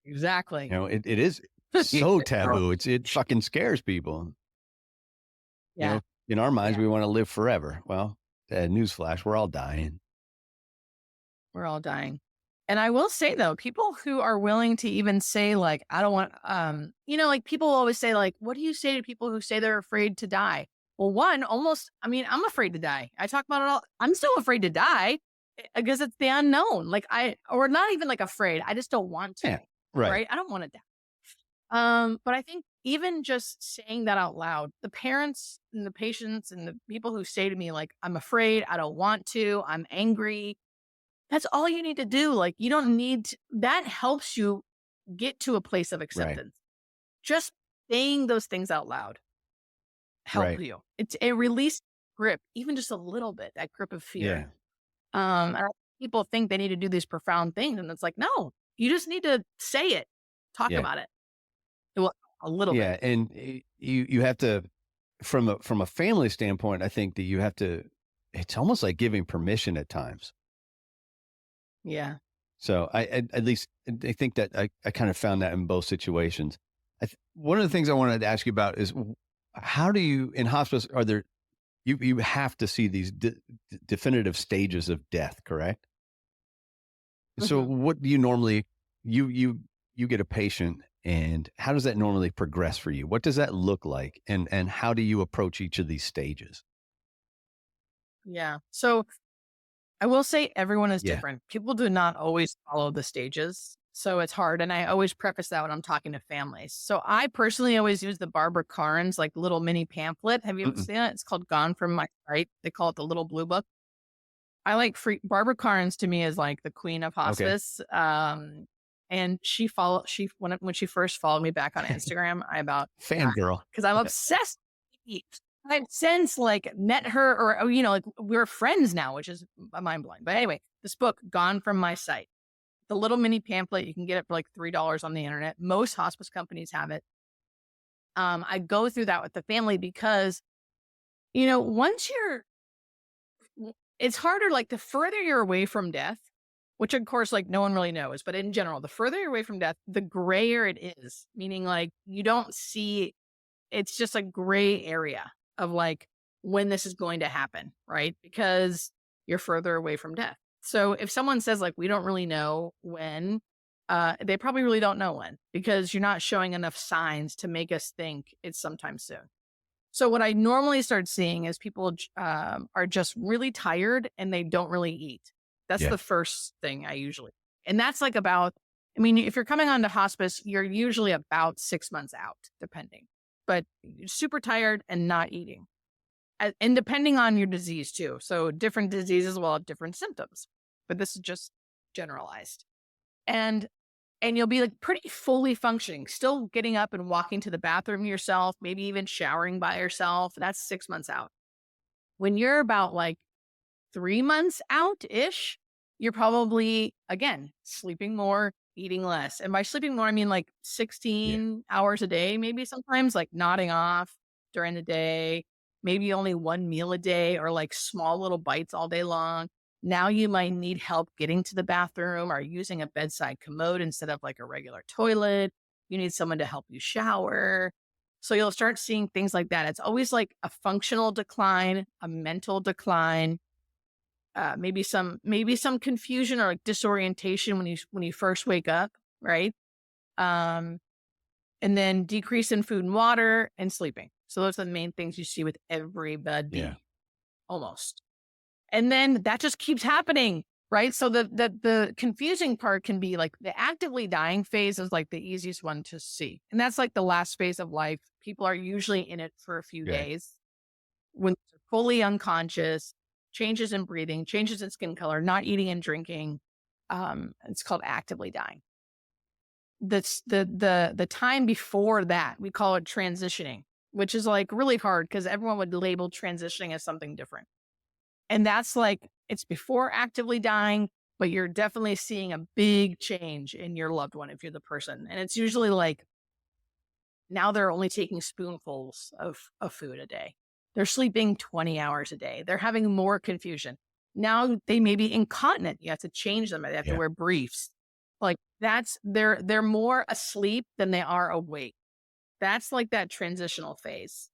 Exactly. It is so taboo. It fucking scares people. Yeah. In our minds, we want to live forever. Well, newsflash, we're all dying. We're all dying. And I will say, though, people who are willing to even say, I don't want, people always say, what do you say to people who say they're afraid to die? Well, I'm afraid to die. I talk about it all. I'm still afraid to die because it's the unknown. Or not even afraid. I just don't want to. Yeah, right. I don't want to die. But I think even just saying that out loud, the parents and the patients and the people who say to me, I'm afraid, I don't want to, I'm angry. That's all you need to do. You don't need to, that helps you get to a place of acceptance. Right. Just saying those things out loud help you. It's a release grip, even just a little bit, that grip of fear. Yeah. And people think they need to do these profound things. And it's no, you just need to say it, talk about it. It will a little Yeah. bit. And you have to, from a family standpoint, I think that you have to, it's almost like giving permission at times. Yeah. So at least I think that I kind of found that in both situations. One of the things I wanted to ask you about is how do you, in hospice, are there, you have to see these definitive stages of death, correct? So Mhm. what do you normally, you get a patient, and how does that normally progress for you? What does that look like? And how do you approach each of these stages? Yeah. So I will say everyone is Yeah. different. People do not always follow the stages. So it's hard. And I always preface that when I'm talking to families. So I personally always use the Barbara Carnes, like little mini pamphlet. Have you ever Mm-mm. seen it? It's called Gone From My Sight. They call it the little blue book. I like Barbara Carnes to me is like the queen of Okay. hospice. And when she first followed me back on Instagram, I about Fangirl. because I'm Yeah. obsessed with Eve. I've since like met her or, like we're friends now, which is mind blowing. But anyway, this book, Gone From My Sight, the little mini pamphlet, you can get it for like $3 on the internet. Most hospice companies have it. I go through that with the family because, once it's harder, like the further you're away from death, which of course, like no one really knows, but in general, the further you're away from death, the grayer it is, meaning like you don't see, it's just a gray area of like when this is going to happen, right? Because you're further away from death. So if someone says like, we don't really know when, they probably really don't know when because you're not showing enough signs to make us think it's sometime soon. So what I normally start seeing is people are just really tired and they don't really eat. That's Yeah. the first thing I usually, and that's like about, I mean, if you're coming on to hospice, you're usually about 6 months out, depending, but you're super tired and not eating. And depending on your disease too. So different diseases will have different symptoms, but this is just generalized. And you'll be like pretty fully functioning, still getting up and walking to the bathroom yourself, maybe even showering by yourself. That's 6 months out. When you're about like 3 months out ish, you're probably, again, sleeping more, eating less. And by sleeping more, I mean like Yeah. 16 hours a day, maybe sometimes like nodding off during the day, maybe only one meal a day or like small little bites all day long. Now you might need help getting to the bathroom or using a bedside commode instead of like a regular toilet. You need someone to help you shower. So you'll start seeing things like that. It's always like a functional decline, a mental decline, maybe some confusion or like disorientation when you first wake up, right? Um, and then decrease in food and water and sleeping. So those are the main things you see with everybody, Yeah. almost. And then that just keeps happening, right? So the confusing part can be like the actively dying phase is like the easiest one to see, and that's like the last phase of life. People are usually in it for a few Okay. days when they're fully unconscious, changes in breathing, changes in skin color, not eating and drinking. It's called actively dying. The time before that, we call it transitioning, which is like really hard because everyone would label transitioning as something different. And that's like it's before actively dying, but you're definitely seeing a big change in your loved one if you're the person. And it's usually like now they're only taking spoonfuls of food a day. They're sleeping 20 hours a day. They're having more confusion. Now they may be incontinent. You have to change them. They have to Yeah. wear briefs. Like that's they're more asleep than they are awake. That's like that transitional phase.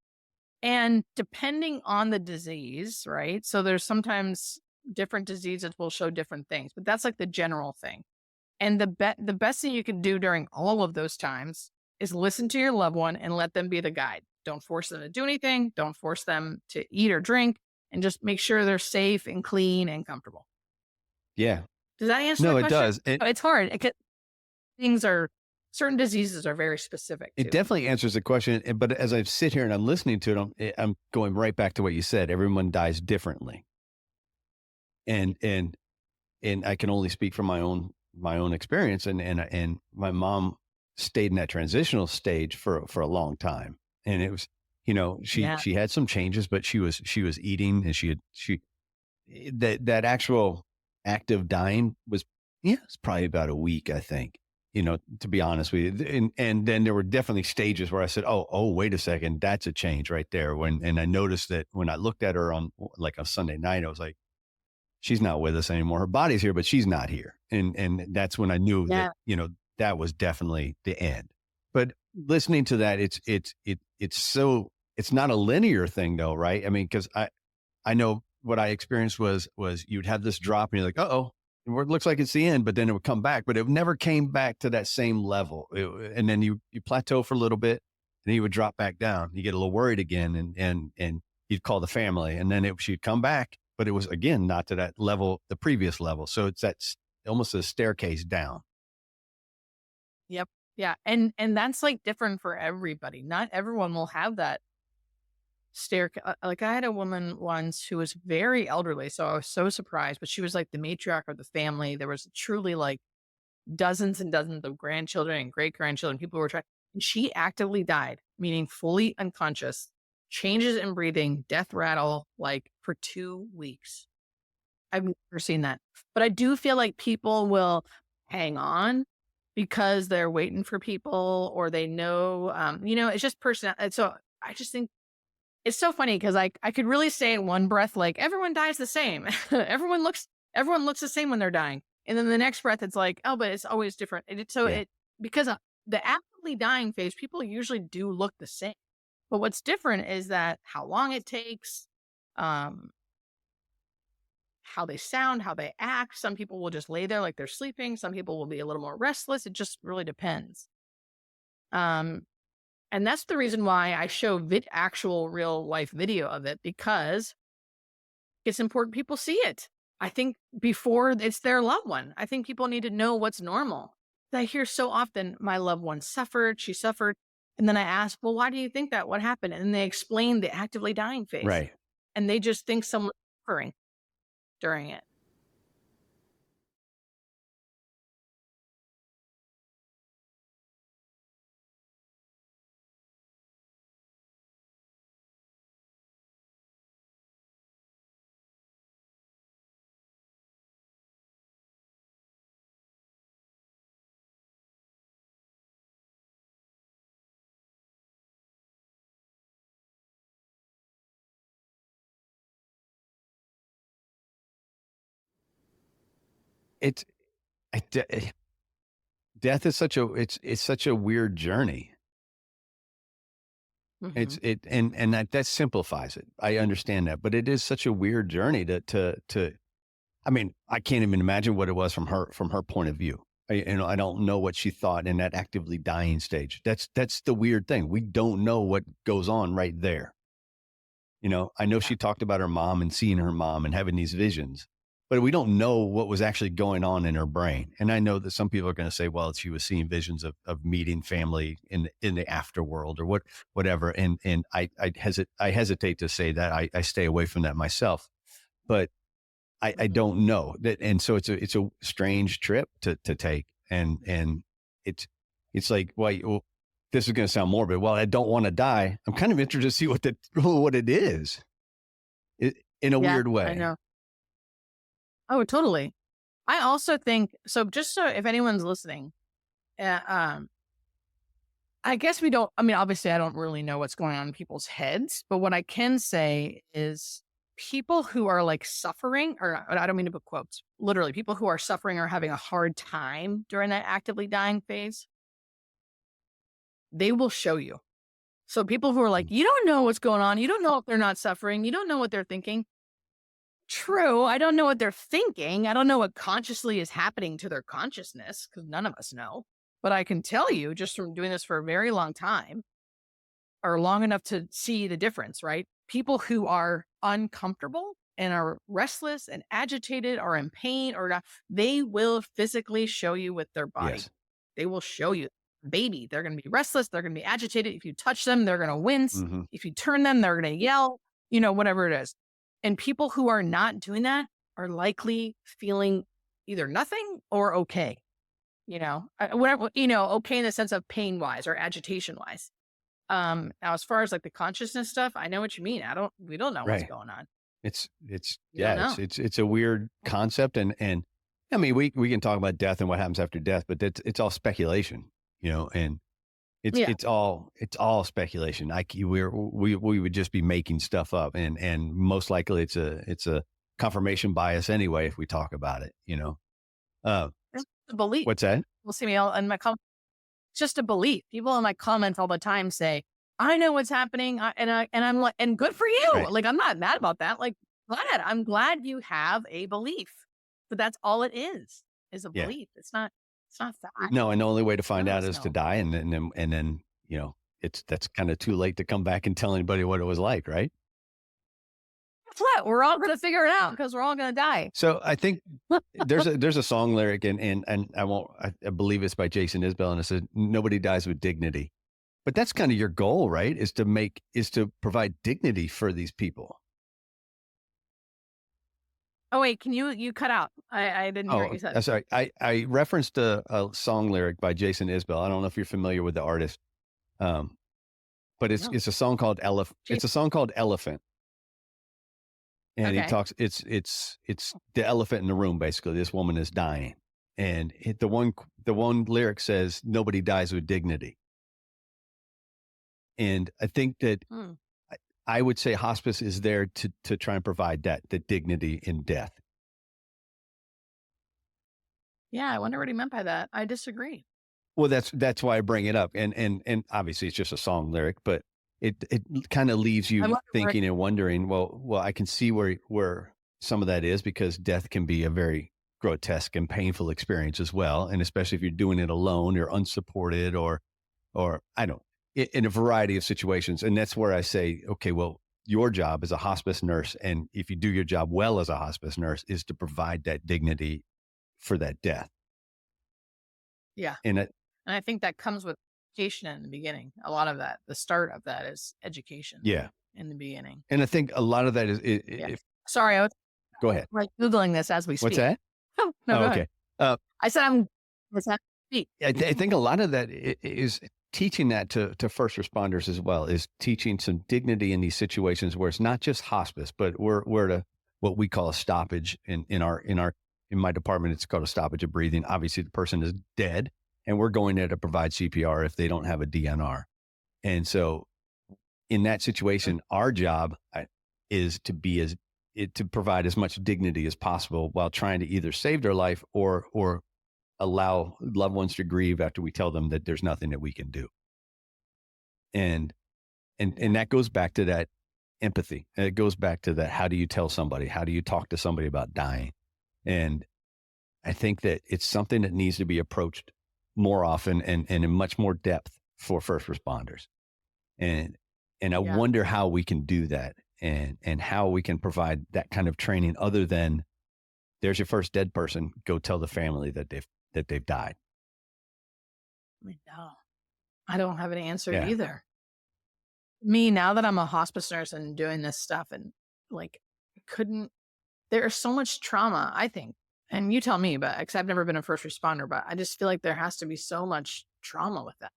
And depending on the disease, right? So there's sometimes different diseases will show different things, but that's like the general thing. And the best thing you can do during all of those times is listen to your loved one and let them be the guide. Don't force them to do anything. Don't force them to eat or drink, and just make sure they're safe and clean and comfortable. Yeah. Does that answer No, the it question? does. It's hard. Certain diseases are very specific It too. definitely answers the question. But as I sit here and I'm listening to it, I'm going right back to what you said. Everyone dies differently. And I can only speak from my own experience. And my mom stayed in that transitional stage for a long time. And it was, Yeah. she had some changes, but she was eating, and that actual act of dying was, it's probably about a week, I think. to be honest with you. And then there were definitely stages where I said, oh, wait a second, that's a change right there. And I noticed that when I looked at her on like a Sunday night, I was like, she's not with us anymore. Her body's here, but she's not here. And that's when I knew Yeah. that, that was definitely the end. But listening to that, it's not a linear thing though, right? I mean, because I know what I experienced was you'd have this drop and you're like, uh-oh, it looks like it's the end, but then it would come back, but it never came back to that same level. And then you plateau for a little bit, and then you would drop back down. You get a little worried again, and you'd call the family, and then she'd come back, but it was again not to that level, the previous level. So it's almost a staircase down. Yep. Yeah. And that's like different for everybody. Not everyone will have that like I had a woman once who was very elderly, so I was so surprised, but she was like the matriarch of the family. There was truly like dozens and dozens of grandchildren and great grandchildren. People were trying, and she actively died, meaning fully unconscious, changes in breathing, death rattle, like for 2 weeks. I've never seen that, but I do feel like people will hang on because they're waiting for people, or they know, it's just personal. And so I just think it's so funny because I could really say in one breath, like everyone dies the same. everyone looks the same when they're dying. And then the next breath, it's like, oh, but it's always different. Because the actively dying phase, people usually do look the same. But what's different is that how long it takes, how they sound, how they act. Some people will just lay there like they're sleeping. Some people will be a little more restless. It just really depends. And that's the reason why I show actual real life video of it, because it's important people see it. I think before it's their loved one, I think people need to know what's normal. I hear so often, my loved one suffered, she suffered. And then I ask, well, why do you think that? What happened? And they explain the actively dying phase. Right. And they just think someone's suffering during it. It's death is it's such a weird journey. Mm-hmm. And that simplifies it. I understand that, but it is such a weird journey to I mean, I can't even imagine what it was from her point of view. I don't know what she thought in that actively dying stage. That's the weird thing. We don't know what goes on right there. I know she talked about her mom and seeing her mom and having these visions, but we don't know what was actually going on in her brain. And I know that some people are going to say, well, she was seeing visions of meeting family in the afterworld or whatever. And I hesitate to say that. I stay away from that myself, but I don't know that. And so it's a strange trip to take. And it's like, well, this is going to sound morbid. Well, I don't want to die. I'm kind of interested to see what it is in a weird way. I know. Oh, totally. I also think, so just so if anyone's listening, I guess obviously I don't really know what's going on in people's heads, but what I can say is people who are like suffering, or I don't mean to put quotes, literally people who are suffering or having a hard time during that actively dying phase, they will show you. So people who are like, you don't know what's going on. You don't know if they're not suffering. You don't know what they're thinking. True. I don't know what they're thinking. I don't know what consciously is happening to their consciousness, because none of us know. But I can tell you, just from doing this for a very long time, or long enough to see the difference, right? People who are uncomfortable and are restless and agitated or in pain or not, they will physically show you with their body. Yes. They will show you. Baby, they're going to be restless. They're going to be agitated. If you touch them, they're going to wince. Mm-hmm. If you turn them, they're going to yell, whatever it is. And people who are not doing that are likely feeling either nothing or okay. Whatever, okay in the sense of pain wise or agitation wise. Now, as far as like the consciousness stuff, I know what you mean. We don't know what's going on. It's a weird concept. And I mean, we can talk about death and what happens after death, but it's all speculation, and Yeah. it's all speculation. We would just be making stuff up, and most likely it's a confirmation bias anyway if we talk about it. Uh, It's a belief. what's that? We'll see me all in my comments. It's just a belief. People in my comments all the time say, I know what's happening. I'm like, and good for you. Right. Like, I'm not mad about that. Like, I'm glad you have a belief, but that's all it is a Yeah. belief. It's not fact. No, and the only way to find No, out it's is to no. die, and then that's kind of too late to come back and tell anybody what it was like, right? Guess what? We're all going to figure it out because we're all going to die. So I think there's a song lyric, and I believe it's by Jason Isbell, and it says nobody dies with dignity. But that's kind of your goal, right? Is to provide dignity for these people. Oh, wait, can you cut out? I didn't hear what you said. Sorry. I referenced a song lyric by Jason Isbell. I don't know if you're familiar with the artist, but it's No. it's a song called Elephant. It's a song called Elephant, and he Okay. talks. It's the elephant in the room. Basically, this woman is dying, and the one lyric says nobody dies with dignity. And I think that Hmm. I would say hospice is there to try and provide the dignity in death. Yeah, I wonder what he meant by that. I disagree. Well, that's why I bring it up, and obviously it's just a song lyric, but it kind of leaves you thinking and wondering. Well, I can see where some of that is, because death can be a very grotesque and painful experience as well, and especially if you're doing it alone or unsupported or I don't in a variety of situations. And that's where I say, okay, well, your job as a hospice nurse, and if you do your job well as a hospice nurse, is to provide that dignity for that death. Yeah. And I think that comes with education in the beginning. A lot of that, the start of that is education. Yeah. In the beginning. And I think a lot of that is, Sorry, I was go ahead. like Googling this as we speak. What's that? Oh, no, go okay. ahead. I said I'm speak. I think a lot of that is teaching that to first responders as well, is teaching some dignity in these situations where it's not just hospice, but we're at what we call a stoppage in my department. It's called a stoppage of breathing. Obviously the person is dead, and we're going there to provide CPR if they don't have a DNR. And so in that situation, our job is to provide as much dignity as possible while trying to either save their life or allow loved ones to grieve after we tell them that there's nothing that we can do. And that goes back to that empathy. And it goes back to that, how do you tell somebody? How do you talk to somebody about dying? And I think that it's something that needs to be approached more often and in much more depth for first responders. And I wonder how we can do that, and how we can provide that kind of training other than there's your first dead person, go tell the family that they've died. No, I don't have an answer either. Me, now that I'm a hospice nurse and doing this stuff, and like, there's so much trauma, I think, and you tell me, but because I've never been a first responder, but I just feel like there has to be so much trauma with that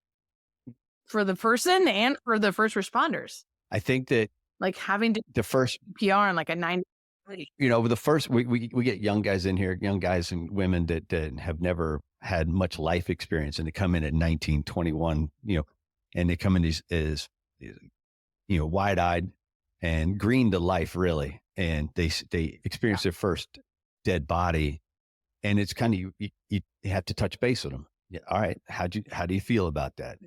for the person and for the first responders. I think that like having to the first PR on like a 90. The first, we get young guys in here, young guys and women that have never had much life experience, and they come in at 19, 21, and they come in as wide eyed and green to life, really. And they experience their first dead body, and it's kind of, you have to touch base with them. Yeah. All right. How do you feel about that?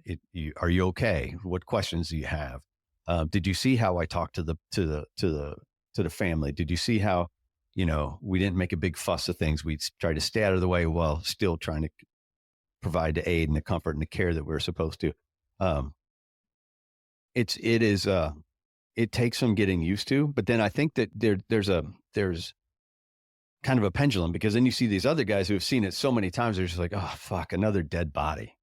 Are you okay? What questions do you have? Did you see how I talked to the family? Did you see how, we didn't make a big fuss of things. We tried to stay out of the way while still trying to provide the aid and the comfort and the care that we're supposed to. It takes some getting used to, but then I think that there's kind of a pendulum, because then you see these other guys who have seen it so many times. They're just like, oh, fuck, another dead body.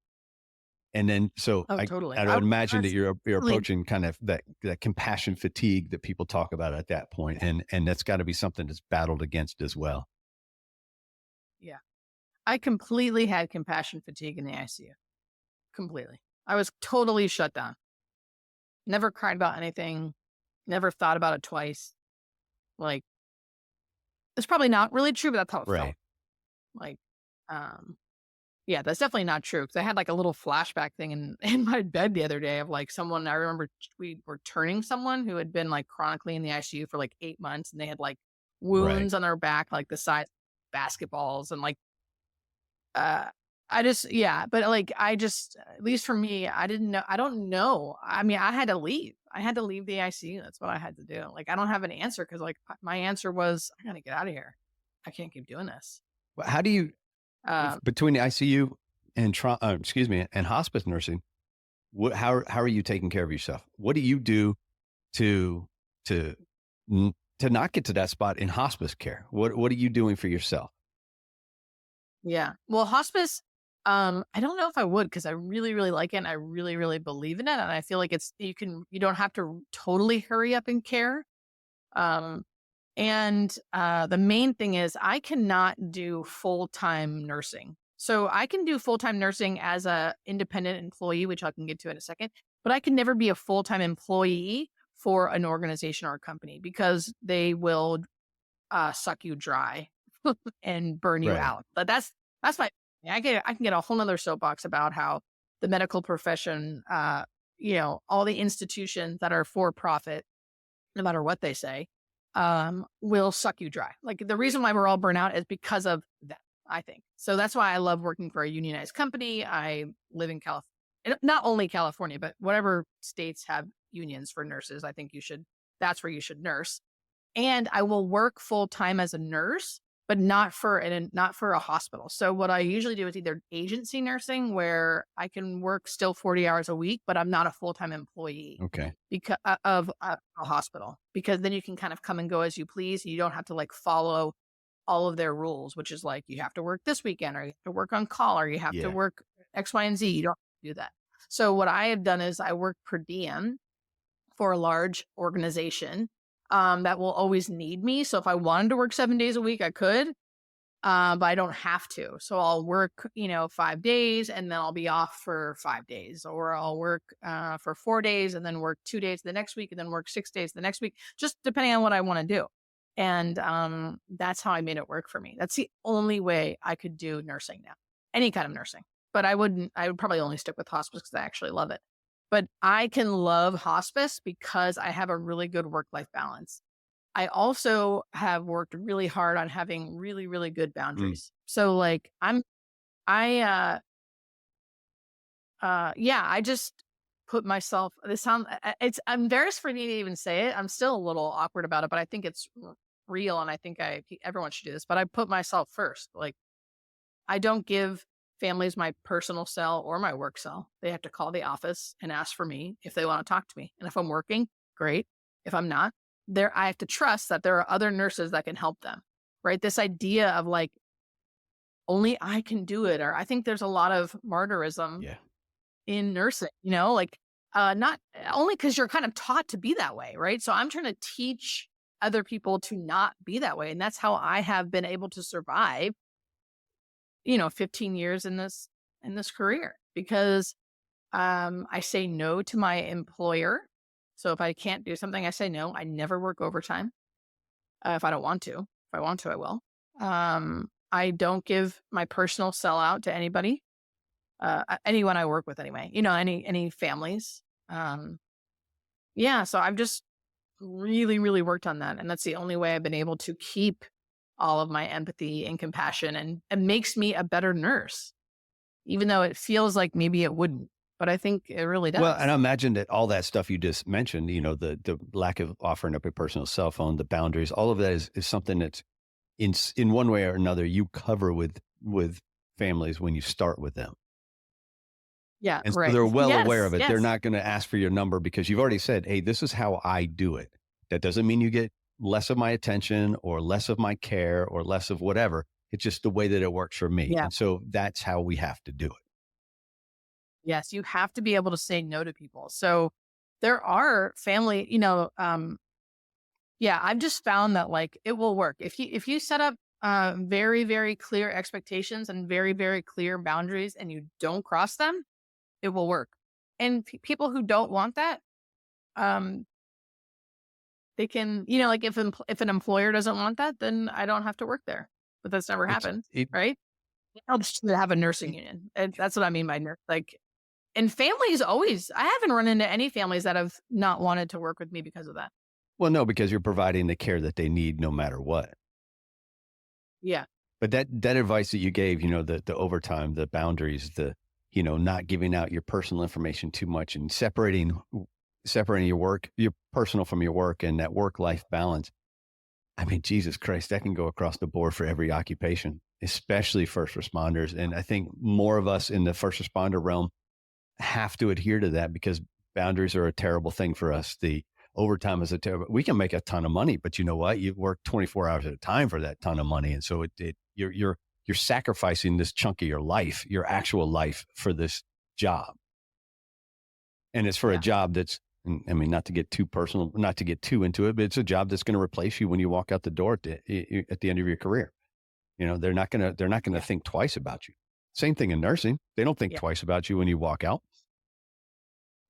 And then, Totally. I would imagine that you're approaching kind of that compassion fatigue that people talk about at that point. And that's got to be something that's battled against as well. Yeah. I completely had compassion fatigue in the ICU. Completely. I was totally shut down. Never cried about anything. Never thought about it twice. Like, it's probably not really true, but that's how it felt. Like, yeah, that's definitely not true. Cause I had like a little flashback thing in my bed the other day of like someone, I remember we were turning someone who had been like chronically in the ICU for like 8 months and they had like Right. wounds on their back, like the size of basketballs. And like, uh, I just, yeah, but like, at least for me, I didn't know, I don't know. I mean, I had to leave. I had to leave the ICU. That's what I had to do. Like, I don't have an answer because like my answer was, I gotta get out of here. I can't keep doing this. Well, how do you, Um, between the ICU and and hospice nursing, how are you taking care of yourself? What do you do to to to not get to that spot in hospice care? What are you doing for yourself? Yeah. Well, hospice, I don't know if I would because I really, really like it and I really, really believe in it. And I feel like you don't have to totally hurry up in care. Um, the main thing is I cannot do full-time nursing. So I can do full-time nursing as a independent employee, which I can get to in a second, but I can never be a full-time employee for an organization or a company because they will suck you dry and burn you Right. out. But that's my I can get a whole nother soapbox about how the medical profession, all the institutions that are for profit, no matter what they say, will suck you dry. Like the reason why we're all burnt out is because of that, I think. So that's why I love working for a unionized company. I live in California, not only California, but whatever states have unions for nurses. I think that's where you should nurse. And I will work full time as a nurse, but not for a hospital. So what I usually do is either agency nursing, where I can work still 40 hours a week, but I'm not a full time employee Okay. because of a hospital. Because then you can kind of come and go as you please. You don't have to like follow all of their rules, which is like you have to work this weekend, or you have to work on call, or you have to Yeah. work X, Y, and Z. You don't do that. So what I have done is I work per diem for a large organization that will always need me. So if I wanted to work 7 days a week, I could, but I don't have to. So I'll work, 5 days and then I'll be off for 5 days, or I'll work for 4 days and then work 2 days the next week and then work 6 days the next week, just depending on what I want to do. And that's how I made it work for me. That's the only way I could do nursing now, any kind of nursing. But I would probably only stick with hospice because I actually love it. But I can love hospice because I have a really good work-life balance. I also have worked really hard on having really, really good Mm. boundaries. So like I yeah, I just put myself, it's I'm embarrassed for me to even say it. I'm still a little awkward about it, but I think it's real and I think everyone should do this, but I put myself first. Like I don't give families my personal cell or my work cell. They have to call the office and ask for me if they want to talk to me. And if I'm working, great. If I'm not, I have to trust that there are other nurses that can help them. Right? This idea of like only I can do it, or I think there's a lot of martyrism Yeah. in nursing, like not only because you're kind of taught to be that way, right? So I'm trying to teach other people to not be that way. And that's how I have been able to survive 15 years in this career because I say no to my employer. So if I can't do something, I say no. I never work overtime. If I don't want to. If I want to, I will. I don't give my personal cell out to anybody. Anyone I work with anyway. Any families. Yeah, so I've just really, really worked on that. And that's the only way I've been able to keep all of my empathy and compassion, and it makes me a better nurse, even though it feels like maybe it wouldn't, but I think it really Well, and I does. imagine that all that stuff you just mentioned, the lack of offering up a personal cell phone, the boundaries, all of that is something that's in one way or another you cover with families when you start with them. Yeah, And so right. they're well aware Yes, of it. They're yes. not going to ask for your number because you've already said, "Hey, this is how I do it." That doesn't mean you get less of my attention or less of my care or less of whatever. It's just the way that it works for me. Yeah. And so that's how we have to do it. Yes, you have to be able to say no to people. So there are family, yeah, I've just found that like it will work. If you set up very, very clear expectations and very, very clear boundaries and you don't cross them, it will work. And people who don't want that, um, they can, like if an employer doesn't want that, then I don't have to work there. but that's never happened, right? It helps to have a nursing union. And that's what I mean by nurse. Like, and families always, I haven't run into any families that have not wanted to work with me because of that. Well, no, because you're providing the care that they need no matter what. Yeah. But that advice that you gave, the overtime, the boundaries, not giving out your personal information too much and separating your work, your personal from your work, and that work-life balance. I mean, Jesus Christ, that can go across the board for every occupation, especially first responders. And I think more of us in the first responder realm have to adhere to that, because boundaries are a terrible thing for us. The overtime is we can make a ton of money, but you know what? You work 24 hours at a time for that ton of money. And so you're sacrificing this chunk of your life, your actual life, for this job. And it's for a job that's, I mean, not to get too personal, not to get too into it, but it's a job that's going to replace you when you walk out the door at the end of your career. They're not going to think twice about you. Same thing in nursing. They don't think twice about you when you walk out.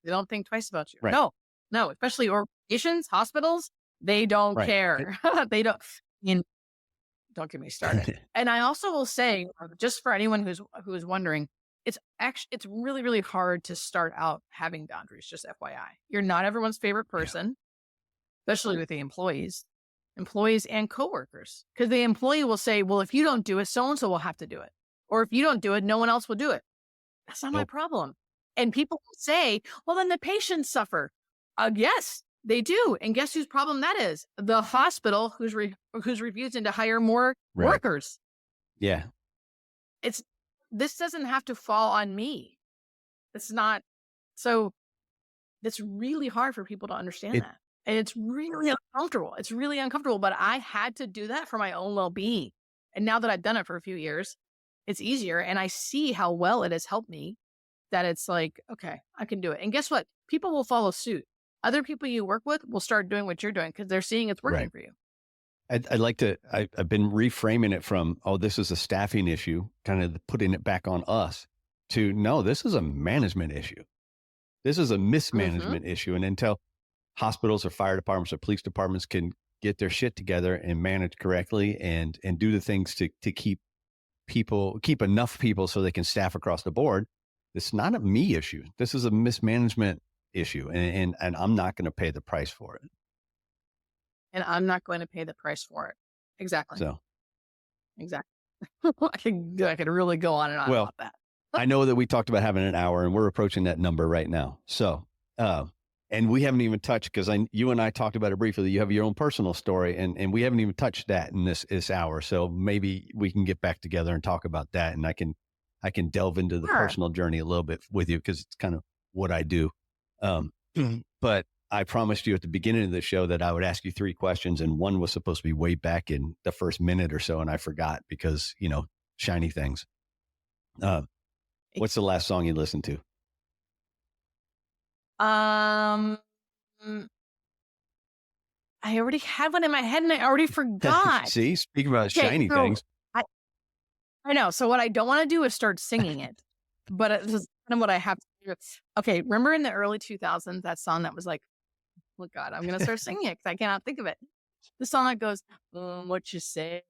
They don't think twice about you. Right. No, especially organizations, hospitals, they don't care. They don't. Don't get me started. And I also will say, just for anyone who's wondering, it's really, really hard to start out having boundaries. Just FYI, you're not everyone's favorite person, especially with the employees and coworkers, because the employee will say, well, if you don't do it, so-and-so will have to do it. Or if you don't do it, no one else will do it. That's not my problem. And people will say, well, then the patients suffer. Yes, they do. And guess whose problem that is? The hospital who's refusing to hire more workers. Yeah. This doesn't have to fall on me. It's not. So it's really hard for people to understand that. And it's really uncomfortable. It's really uncomfortable, but I had to do that for my own well-being. And now that I've done it for a few years, it's easier. And I see how well it has helped me, that it's like, okay, I can do it. And guess what? People will follow suit. Other people you work with will start doing what you're doing because they're seeing it's working for you. I've been reframing it from, this is a staffing issue, kind of putting it back on us, to, no, this is a management issue. This is a mismanagement issue. And until hospitals or fire departments or police departments can get their shit together and manage correctly and do the things to keep enough people so they can staff across the board, it's not a me issue. This is a mismanagement issue. And I'm not going to pay the price for it. And I'm not going to pay the price for it. Exactly. So. Exactly. I could really go on and on about that. I know that we talked about having an hour, and we're approaching that number right now. So, and we haven't even touched, because you and I talked about it briefly. You have your own personal story, and we haven't even touched that in this hour. So maybe we can get back together and talk about that, and I can delve into the personal journey a little bit with you, because it's kind of what I do. But I promised you at the beginning of the show that I would ask you 3 questions, and one was supposed to be way back in the first minute or so, and I forgot because, shiny things. What's the last song you listened to? I already had one in my head and I already forgot. See, speaking about shiny things. I know. So what I don't want to do is start singing it, but it's kind of what I have to do. Okay. Remember in the early 2000s, that song that was like, oh God, I'm going to start singing it because I cannot think of it. The song that goes, what you say,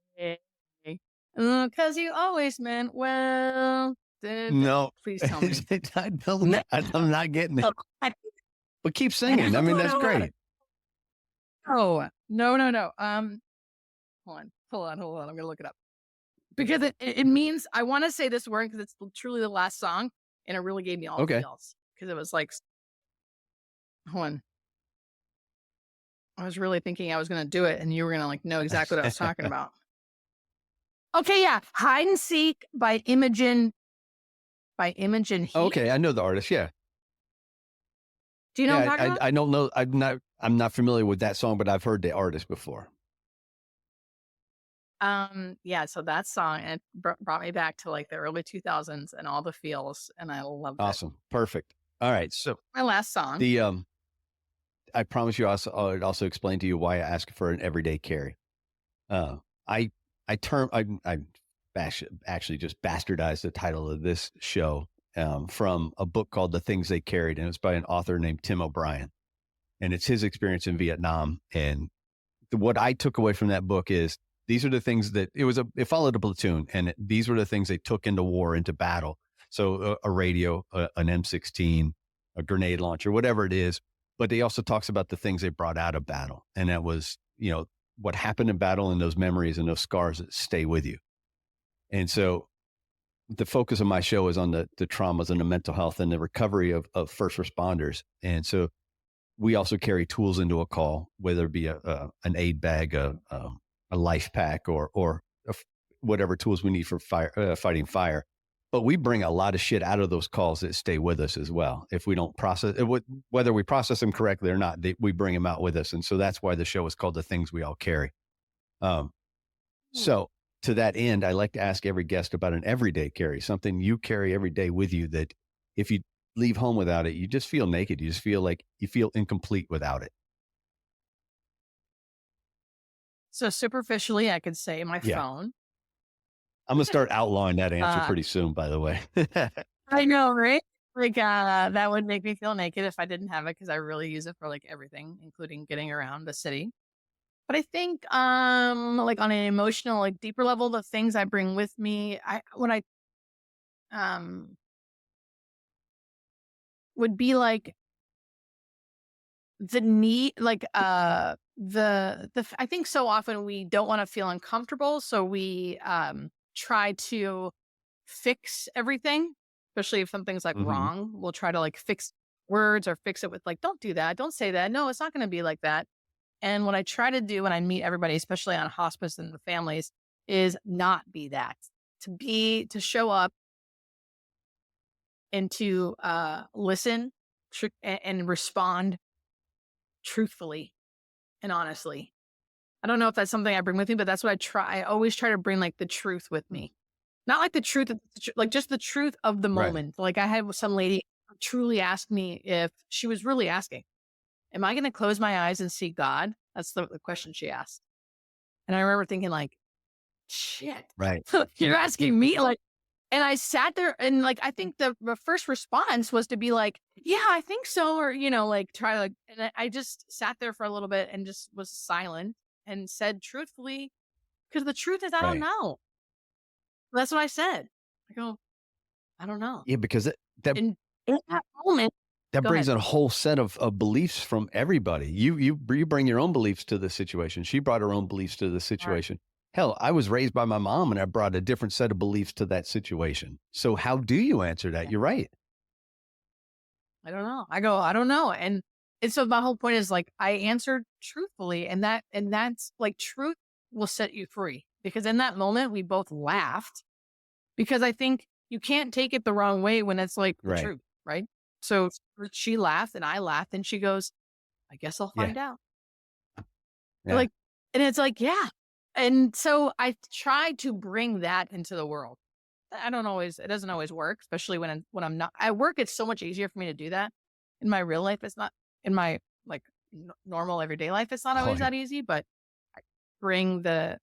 because you always meant well. No, please tell me. I'm not getting it. But keep singing. I mean, that's great. Oh, no. Hold on. I'm going to look it up. Because it means, I want to say this word because it's truly the last song, and it really gave me all the feels. Because it was like, hold on. I was really thinking I was going to do it, and you were going to know exactly what I was talking about. Okay, yeah. Hide and Seek by Imogen Heap. Okay, I know the artist. Yeah. Do you know what I'm talking about? I don't know. I'm not familiar with that song, but I've heard the artist before. Yeah. So that song, it brought me back to the early 2000s and all the feels, and I loved it. Awesome, perfect. All right, so my last song. I promise you, I'll also explain to you why I ask for an everyday carry. I actually just bastardized the title of this show from a book called The Things They Carried, and it's by an author named Tim O'Brien, and it's his experience in Vietnam. And what I took away from that book is these are the things that it followed a platoon, and these were the things they took into war, into battle. So a radio, an M16, a grenade launcher, whatever it is. But they also talks about the things they brought out of battle. And that was, what happened in battle and those memories and those scars that stay with you. And so the focus of my show is on the traumas and the mental health and the recovery of first responders. And so we also carry tools into a call, whether it be an aid bag, a life pack, or whatever tools we need for fighting fire. But we bring a lot of shit out of those calls that stay with us as well. If we don't process it, whether we process them correctly or not, we bring them out with us. And so that's why the show is called The Things We All Carry. So to that end, I like to ask every guest about an everyday carry, something you carry every day with you that if you leave home without it, you just feel naked. You just feel like you feel incomplete without it. So superficially, I could say my phone. I'm going to start outlawing that answer pretty soon, by the way. I know, right? Like, that would make me feel naked if I didn't have it, because I really use it for like everything, including getting around the city. But I think, like on an emotional, like deeper level, the things I bring with me, would be like the need, like, I think so often we don't want to feel uncomfortable. So we, try to fix everything, especially if something's like wrong. We'll try to like fix words or fix it with like, don't do that. Don't say that. No, it's not going to be like that. And what I try to do when I meet everybody, especially on hospice and the families, is not be that. To show up and to listen and respond truthfully and honestly. I don't know if that's something I bring with me, but that's what I try. I always try to bring like the truth with me. Not like the truth, like just the truth of the moment. Right. Like I had some lady truly ask me if she was really asking, am I going to close my eyes and see God? That's the question she asked. And I remember thinking like, shit, right. You're asking me like, and I sat there and like, I think the first response was to be like, yeah, I think so. Or, like try to like, and I just sat there for a little bit and just was silent and said truthfully, because the truth is, I don't know. That's what I said. I go, I don't know. Yeah, because in that moment, that brings a whole set of beliefs from everybody. You bring your own beliefs to the situation. She brought her own beliefs to the situation. Right. Hell, I was raised by my mom and I brought a different set of beliefs to that situation. So how do you answer that? You're right. I don't know. I go, I don't know. And so my whole point is like, I answered truthfully, and that's like, truth will set you free, because in that moment we both laughed, because I think you can't take it the wrong way when it's like the truth. Right. So she laughed and I laughed, and she goes, I guess I'll find out. Yeah. Like, and it's like, yeah. And so I try to bring that into the world. It doesn't always work, especially when I'm not at work. It's so much easier for me to do that. In my real life, it's not. In my like normal everyday life, it's not always that easy, but I bring the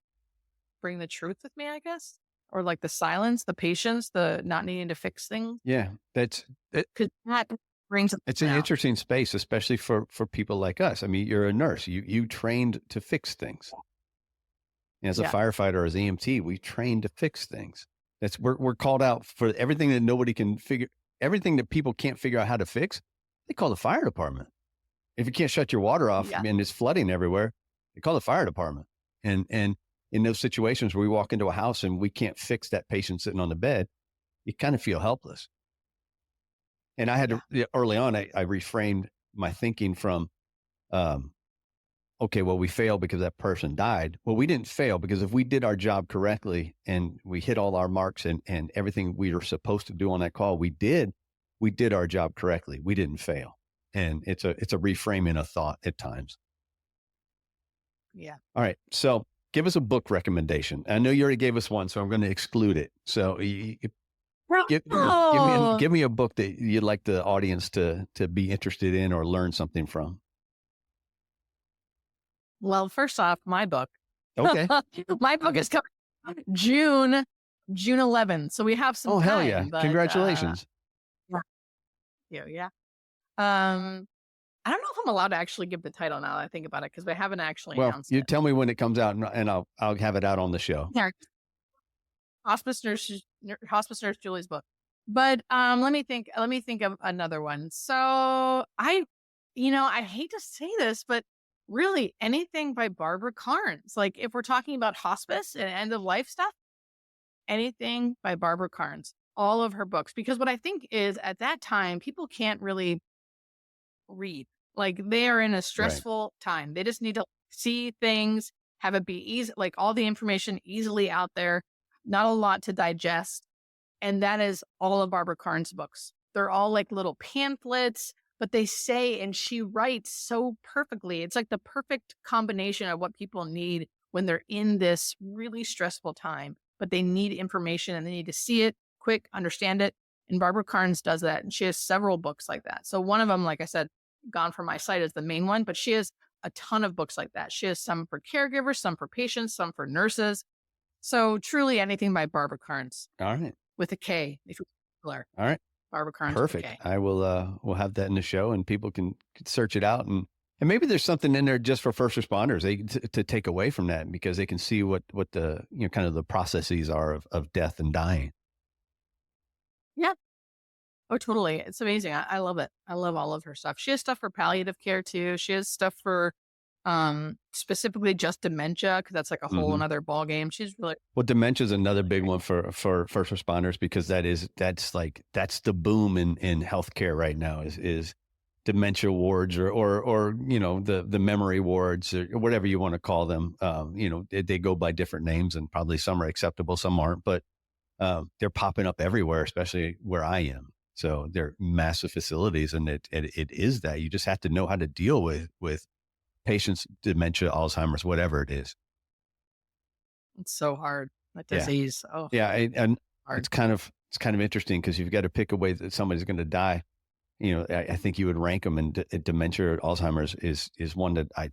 truth with me, I guess, or like the silence, the patience, the not needing to fix things. Yeah, that's it. Because that brings it's an interesting space, especially for people like us. I mean, you're a nurse. You trained to fix things. As a firefighter, as EMT, we train to fix things. We're called out for everything that nobody can figure, everything that people can't figure out how to fix. They call the fire department. If you can't shut your water off and it's flooding everywhere, they call the fire department. And in those situations where we walk into a house and we can't fix that patient sitting on the bed, you kind of feel helpless. And I had to, early on, I reframed my thinking from, okay, well, we failed because that person died. Well, we didn't fail, because if we did our job correctly and we hit all our marks and everything we were supposed to do on that call, we did our job correctly. We didn't fail. And it's a reframing of thought at times. Yeah. All right. So give us a book recommendation. I know you already gave us one, so I'm going to exclude it. So give me a book that you'd like the audience to be interested in or learn something from. Well, first off, my book. Okay. My book is coming June 11th. So we have some time. Oh, hell yeah. But, congratulations. Yeah. I I don't know if I'm allowed to actually give the title now that I think about it, because we haven't actually Well, announced you it. tell me when it comes out, and I'll have it out on the show. Yeah, Hospice Nurse Julie's book. But let me think of another one. So I hate to say this, but really anything by Barbara Carnes. Like, if we're talking about hospice and end of life stuff, anything by Barbara Carnes, all of her books. Because what I think is, at that time, people can't really read. Like, they are in a stressful time. They just need to see things, have it be easy, like all the information easily out there, not a lot to digest. And that is all of Barbara Carnes' books. They're all like little pamphlets, but they say, and she writes so perfectly. It's like the perfect combination of what people need when they're in this really stressful time, but they need information and they need to see it quick, understand it. And Barbara Carnes does that. And she has several books like that. So one of them, like I said, Gone From My Sight is the main one, but she has a ton of books like that. She has some for caregivers, some for patients, some for nurses. So truly anything by Barbara Carnes. All right. With a K, if you're All right. Barbara Carnes. Perfect. I will we'll have that in the show, and people can search it out, and maybe there's something in there just for first responders to take away from that, because they can see what the kind of the processes are of death and dying. Yeah. Oh, totally. It's amazing. I love it. I love all of her stuff. She has stuff for palliative care too. She has stuff for specifically just dementia, because that's like a whole another ball game. She's really well. Dementia is another big one for first responders, because that's the boom in healthcare right now is dementia wards or the memory wards, or whatever you want to call them. They go by different names, and probably some are acceptable, some aren't, but they're popping up everywhere, especially where I am. So they're massive facilities, and it is that you just have to know how to deal with patients, dementia, Alzheimer's, whatever it is. It's so hard. That disease. Yeah. Oh, yeah. And hard. it's kind of interesting, because you've got to pick a way that somebody's going to die. I think you would rank them, and dementia or Alzheimer's is one that I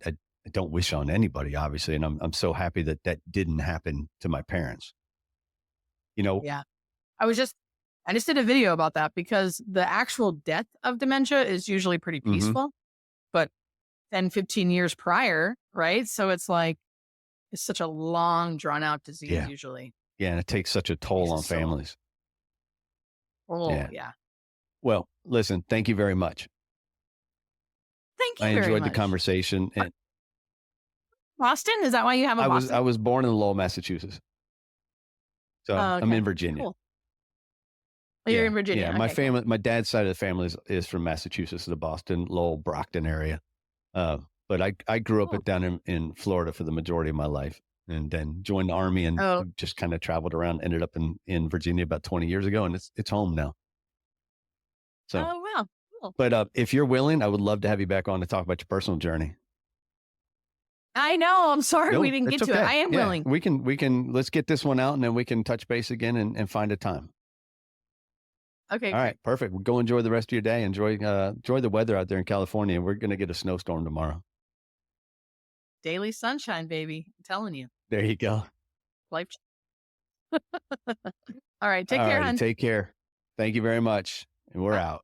don't wish on anybody, obviously. And I'm so happy that didn't happen to my parents. Yeah. I just did a video about that, because the actual death of dementia is usually pretty peaceful, but 10, 15 years prior, right? So it's like, it's such a long, drawn out disease usually. Yeah, and it takes such a toll on families. Yeah. Well, listen, thank you very much. Thank you I very enjoyed much. the conversation. And Boston? Is that why you have a Boston? I was born in Lowell, Massachusetts. So I'm in Virginia. Cool. Oh, you're in Virginia. Yeah, my dad's side of the family is from Massachusetts, the Boston, Lowell, Brockton area. But I grew up down in Florida for the majority of my life, and then joined the Army, and just kind of traveled around, ended up in Virginia about 20 years ago, and it's home now. So, oh, wow. Cool. But if you're willing, I would love to have you back on to talk about your personal journey. I know. I'm sorry we didn't get to it. I am willing. We can, let's get this one out, and then we can touch base again and find a time. Okay. All right. Perfect. Well, go enjoy the rest of your day. Enjoy the weather out there in California. We're going to get a snowstorm tomorrow. Daily sunshine, baby. I'm telling you. There you go. Life. All right. Take care, hon. Take care. Thank you very much. And we're out.